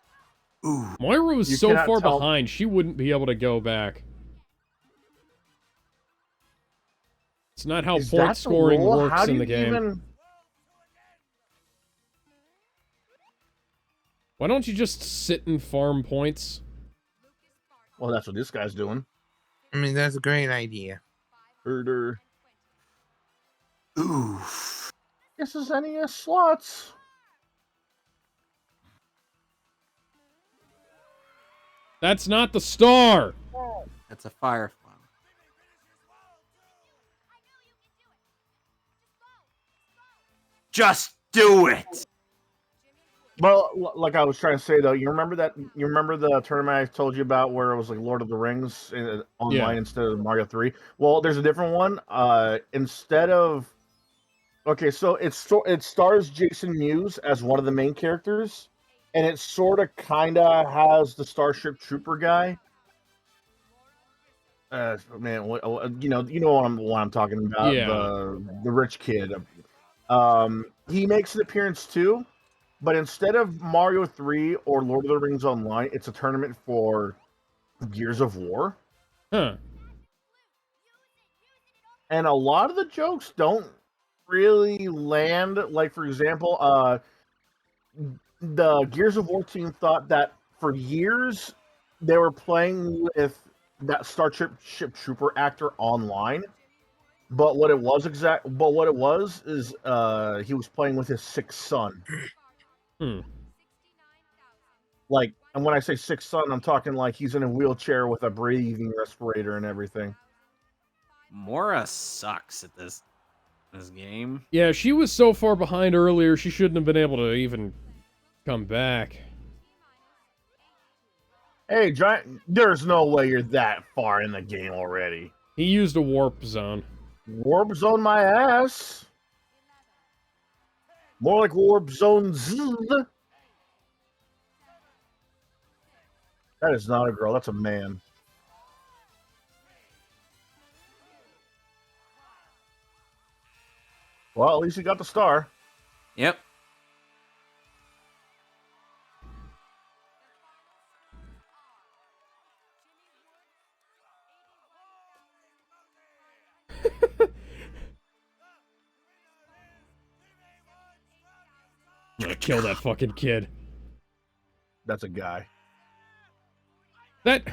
Moira was You so cannot far tell- behind, she wouldn't be able to go back. It's not how Is that point the scoring rule? works How do in the you game. even- Why don't you just sit and farm points? Well, that's what this guy's doing. I mean, that's a great idea. Herder. Ooh. This is NES slots. That's not the star! That's a fire flower. Just do it. Well, like I was trying to say though, you remember that? You remember the tournament I told you about where it was like Lord of the Rings online Yeah. instead of Mario 3? Well, there's a different one. Instead of okay, so it stars Jason Mewes as one of the main characters, and it sort of kind of has the Starship Trooper guy. Man, you know what I'm talking about, Yeah. the rich kid. He makes an appearance too, but instead of Mario 3 or Lord of the Rings Online, it's a tournament for Gears of War. Huh. And a lot of the jokes don't really land. Like, for example, the Gears of War team thought that for years they were playing with that Starship Trooper actor online. But what it was is he was playing with his sixth son. Hmm. Like, and when I say sixth son, I'm talking like he's in a wheelchair with a breathing respirator and everything. Mora sucks at this game. Yeah, she was so far behind earlier, she shouldn't have been able to even come back. Hey, Giant, there's no way you're that far in the game already. He used a warp zone. Warp zone my ass. More like warp zone Z. That is not a girl, that's a man. Well, at least he got the star. Yep. I'm gonna kill that fucking kid. That's a guy. That,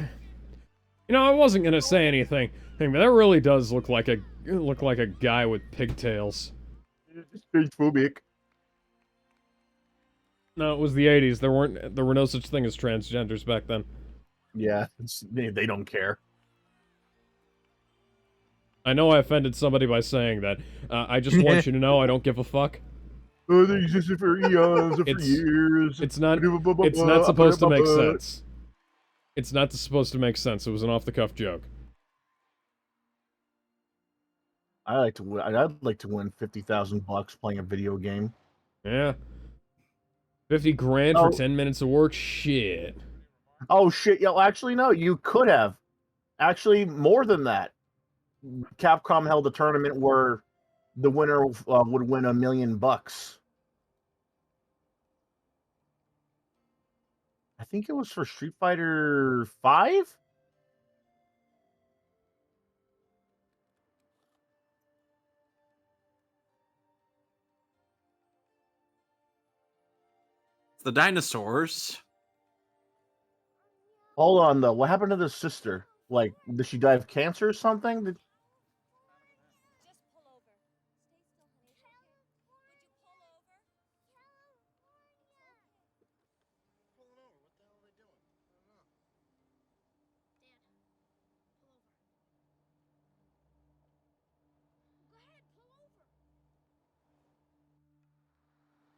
I wasn't gonna say anything, but that really does look like a guy with pigtails. It's phobic. No, it was the '80s. There were no such thing as transgenders back then. Yeah, they don't care. I know I offended somebody by saying that. I just want you to know I don't give a fuck. Oh, they existed for eons and for It's years. it's not I it's not put it in supposed to my make butt. sense. It's not supposed to make sense. It was an off-the-cuff joke. I'd like to win $50,000 playing a video game. Yeah. 50 grand for Oh, 10 minutes of work? Shit. oh shit! Yo, actually, no. You could have actually more than that. Capcom held a tournament where the winner would win $1 million. I think it was for Street Fighter 5. It's the dinosaurs. Hold on though. What happened to the sister? Like, did she die of cancer or something?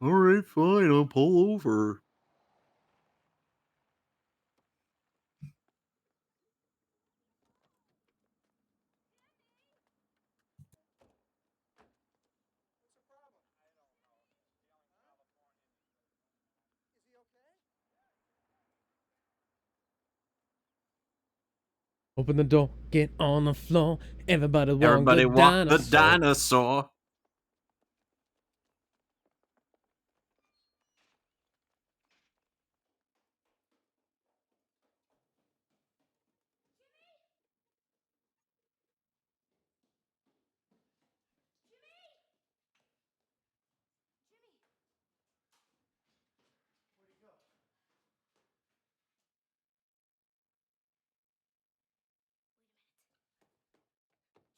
All right, fine. I'll pull over. Open the door, get on the floor. Everybody walk the Everybody walk the dinosaur. dinosaur.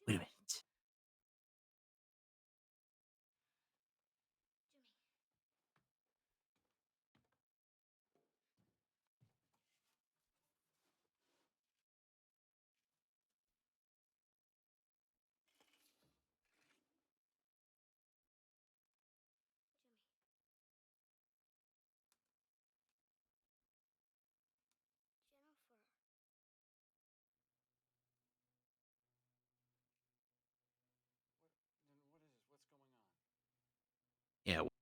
Wait a minute.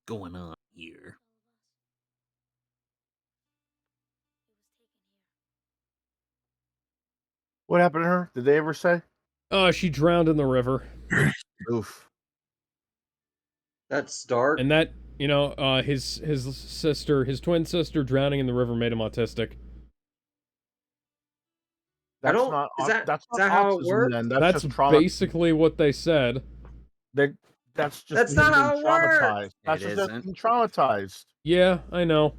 going on here? What happened to her? Did they ever say? She drowned in the river. Oof. That's dark. And that, his sister, his twin sister drowning in the river made him autistic. That's don't- not. is that- That's is not that how it autism. works? Then That's just trauma. basically what they said. That's just That's him not being how it works. traumatized. That's It just him isn't. being traumatized. Yeah, I know.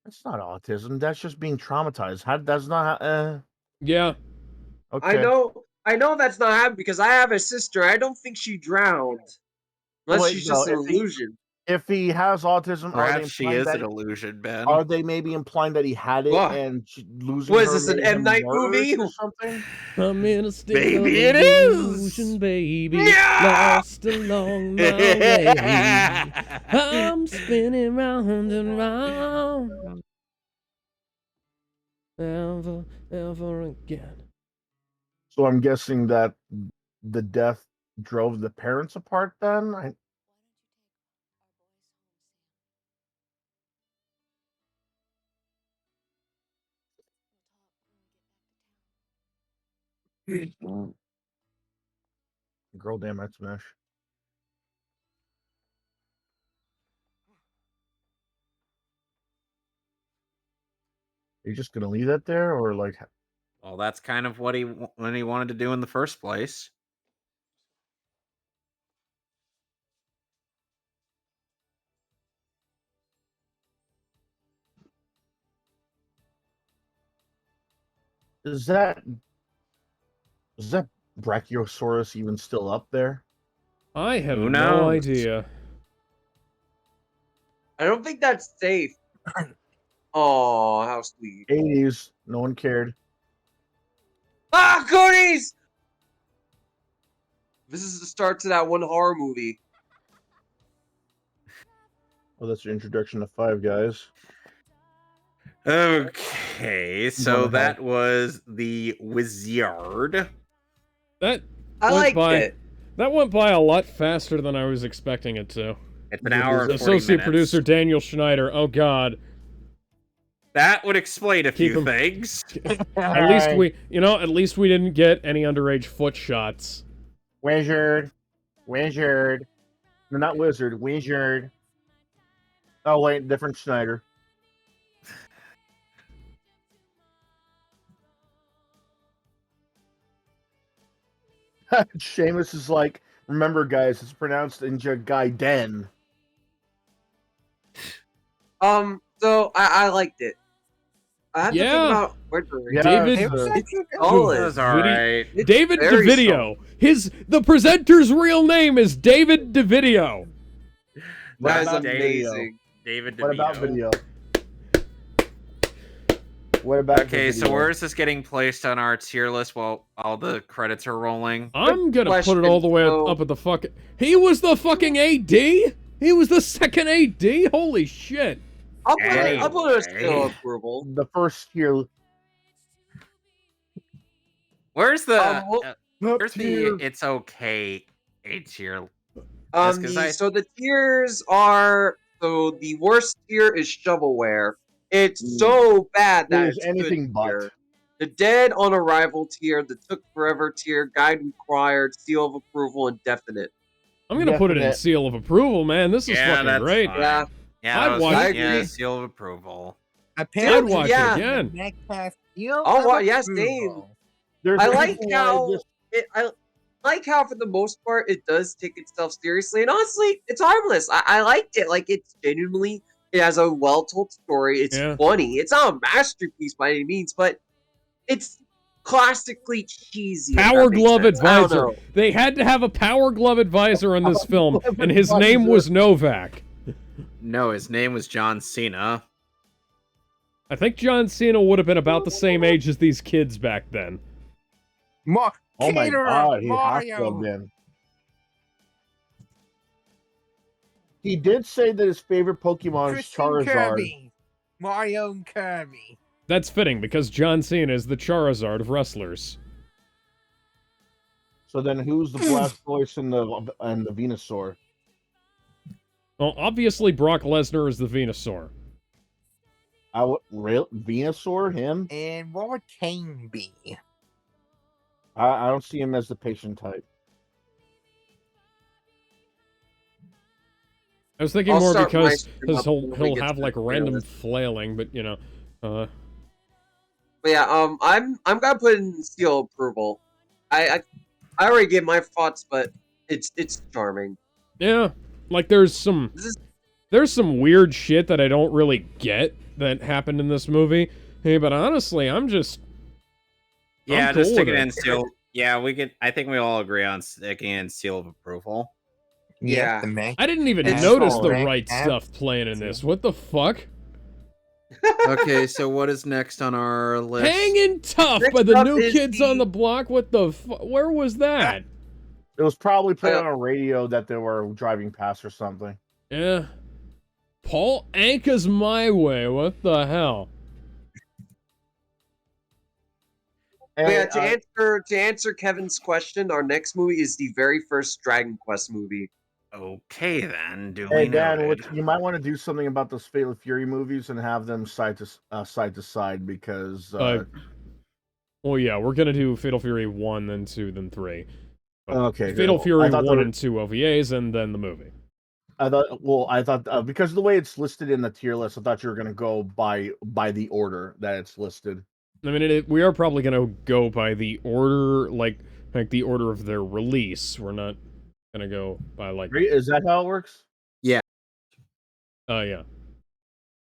That's not autism. That's just being traumatized. How? That's not. Yeah. Okay. I know that's not happening because I have a sister. I don't think she drowned. Unless Wait, she's no, just an illusion. If he has autism, Perhaps she implying is that? an illusion, Ben. Are they maybe implying that he had it What? and losing What is her this, an made M. him Night worse movie? or something? I'm in a state Maybe of it is. illusion, baby. Yeah! Lost along my way. I'm spinning round and round. Ever again. So I'm guessing that the death drove the parents apart. Then girl, damn, that's smash. Are you just gonna leave that there, or like? Well, that's kind of what he wanted to do in the first place. Is that Brachiosaurus even still up there? I have Who no knows? idea. I don't think that's safe. Oh, how sweet. 80s, no one cared. Ah, goodies! This is the start to that one horror movie. Well, that's your introduction to Five Guys. Okay, so Going to hell. that was the Wizard. That I went liked by. it. That went by a lot faster than I was expecting it to. It's an hour and 40 Associate minutes. producer Daniel Schneider. Oh God. That would explain a Keep few him- things. At least we didn't get any underage foot shots. Wizard. No, not wizard. Wizard. Oh wait, different Schneider. Seamus is like, remember, guys, it's pronounced Gaiden. So I liked it. I have to think Yeah. about ordering. Yeah, David- It was uh, actually good. solid. That was alright. It's David very DeVideo. solid. The presenter's real name is David DeVideo. What That is about amazing. David What about DeVito. video? What about Okay, the so video? where is this getting placed on our tier list while all the credits are rolling? I'm gonna put question, it all the way so- up at the fucking. He was the fucking AD. He was the second AD. Holy shit. I'll put it as Anyway. still approval. The first tier. Where's the Well, where's the it's okay A tier? Yes, 'cause I- So the tiers are, so the worst tier is shovelware. It's so bad that It is it's anything good but. tier. The dead on arrival tier, the took forever tier, guide required, seal of approval, and definite. I'm gonna put it in Definite. seal of approval, man. This is Yeah, fucking that's great. fine. Yeah. Yeah, I'd that was watch- I yeah, agree. seal of approval. Apparently, I'd watch yeah. it again. the next past deal Oh, of wow, yes, approval. There's I a like reason why how this- I like how for the most part it does take itself seriously, and honestly, it's harmless. I liked it. Like, it's genuinely, it has a well told story. It's Yeah. funny. It's not a masterpiece by any means, but it's classically cheesy. if Power that makes glove sense. I don't advisor. know. They had to have a power glove advisor on this film, glove and his name advisor. was Novak. No, his name was John Cena. I think John Cena would have been about the same age as these kids back then. Oh my Caterer, god, he has Mario. plugged in. He did say that his favorite Pokemon is Christian Charizard. Kirby. Mario and Kirby. That's fitting because John Cena is the Charizard of wrestlers. So then, who's the Blastoise and the Venusaur? Well, obviously Brock Lesnar is the Venusaur. Venusaur, him? And what would Kane be? I don't see him as the patient type. I was thinking I'll more start my because stream up when we he'll get have to like the tier random list. flailing, but you know, But yeah, I'm gonna put in seal approval. I already gave my thoughts, but it's charming. yeah, like there's some weird shit that I don't really get that happened in this movie. Hey, but honestly, I'm cool just stick with it it. in seal. Yeah, we could. I think we all agree on sticking in seal of approval. Yeah, Yeah. the Mac. I didn't even It's notice the solid. right stuff playing in this. What the fuck? Okay, so what is next on our list? Hanging Tough Next by the up New is Kids on the- the Block. What the where was that? It was probably played on a radio that they were driving past or something. Yeah. Paul Anka's My Way. What the hell? But yeah, And, to answer Kevin's question, our next movie is the very first Dragon Quest movie. Okay, then. Duly hey Dan, noted. you might want to do something about those Fatal Fury movies and have them side to side because Well, yeah, we're gonna do Fatal Fury 1, then 2, then 3. okay, Fatal good. Fury I thought 1 and 2 OVAs, and then the movie. I thought because of the way it's listed in the tier list, I thought you were gonna go by the order that it's listed. I mean, we are probably gonna go by the order, like the order of their release. We're not gonna go by like. Is that how it works? Yeah. Yeah.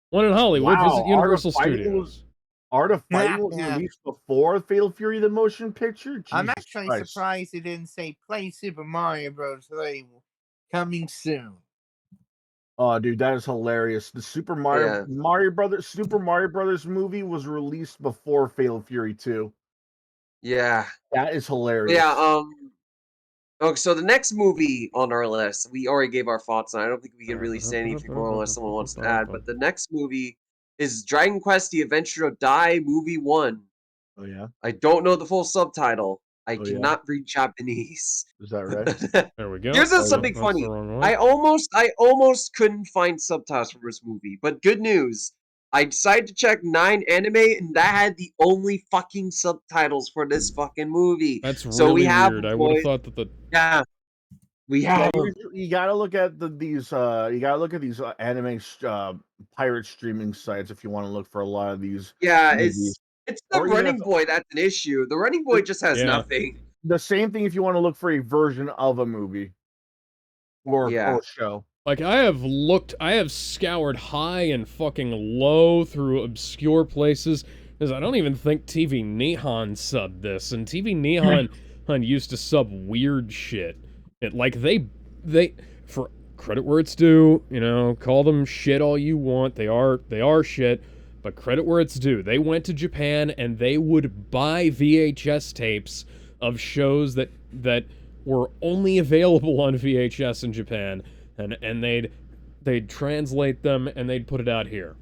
One in Hollywood. Wow, Visit Universal Studios. Art of Fighting was Yeah. released before Fatal Fury the motion picture. I'm Jesus actually Christ. surprised it didn't say play Super Mario Bros. 3 coming soon. Oh, dude, that is hilarious. The Super Mario Brothers movie was released before Fatal Fury 2. Yeah. That is hilarious. Yeah, okay, so the next movie on our list, we already gave our thoughts on. I don't think we can really say anything more unless someone wants to add. But the next movie is Dragon Quest: The Adventure of Dai Movie 1. Oh yeah. I don't know the full subtitle. I Oh, yeah? cannot read Japanese. Is that right? There we go. Here's Oh, something that's funny. the wrong one. I almost couldn't find subtitles for this movie, but good news. I decided to check 9 anime, and that had the only fucking subtitles for this fucking movie. That's really So we have weird. I would have thought that the yeah, we have You gotta look at these anime pirate streaming sites if you want to look for a lot of these yeah. movies. It's the Or even Running if- Boy that's an issue. The Running Boy just has Yeah. nothing. The same thing if you want to look for a version of a movie or show. Like, I have scoured high and fucking low through obscure places, because I don't even think TV Nihon subbed this, and TV Nihon used to sub weird shit. They, for credit where it's due, you know, call them shit all you want, they are shit, but credit where it's due. They went to Japan, and they would buy VHS tapes of shows that were only available on VHS in Japan, and they'd translate them and they'd put it out here.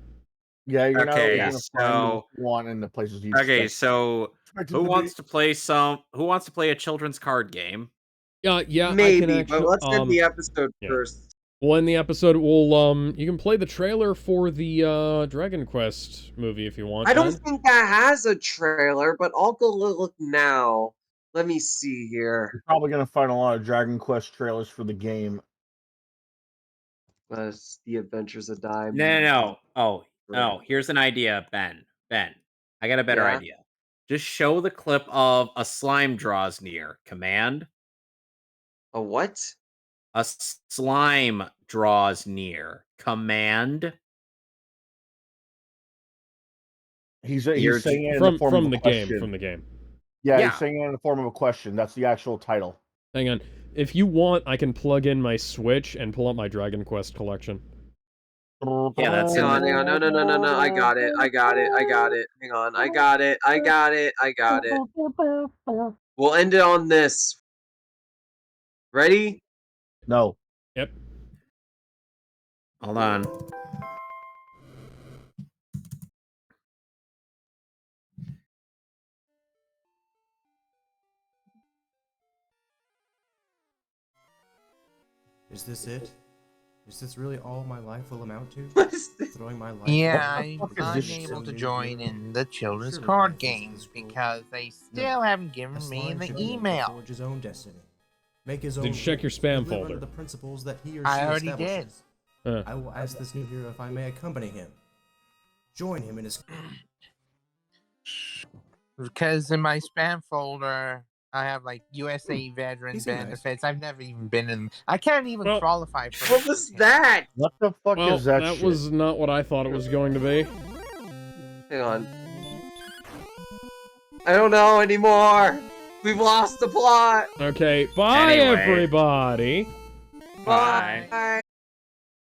Yeah, you're not really Okay, gonna find one in the places you Okay, so who wants to play a children's card game? Yeah, I can Maybe, actually. but let's end the episode first. We'll end the episode. You can play the trailer for the Dragon Quest movie if you want. I don't think that has a trailer, but I'll go look now. Let me see here. You're probably gonna find a lot of Dragon Quest trailers for the game. The Adventures of Dai. No. Oh, here's an idea, Ben. I got a better idea. Just show the clip of a slime draws near. Command. A what? A slime draws near. Command. He's saying it in the form from of the a question. From the game. Yeah, he's saying it in the form of a question. That's the actual title. Hang on. If you want, I can plug in my Switch and pull up my Dragon Quest collection. Yeah, that's Hang on. No. I got it. Hang on. I got it. We'll end it on this. Ready? No. Yep. Hold on. Is this it? Is this really all my life will amount to? What is this? Throwing my life Yeah, away I'm because of unable some to new join hero? in the children's Surely card life games is cruel. because they No. still haven't A given me slime the should be able to email. forge his own destiny. Make his own Did you check your rules, spam and live folder? under the principles that he or she I already did. establishes. Huh. I will ask this new hero if I may accompany him. Join him in his. Because in my spam folder, I have like USA veteran He seemed nice. benefits. I've never even been in. I can't even Well- qualify for. What was that? What the fuck Well, is that, that shit? was not what I thought it was going to be. Hang on. I don't know anymore. We've lost the plot. Okay, bye Anyway. everybody. Bye. Bye.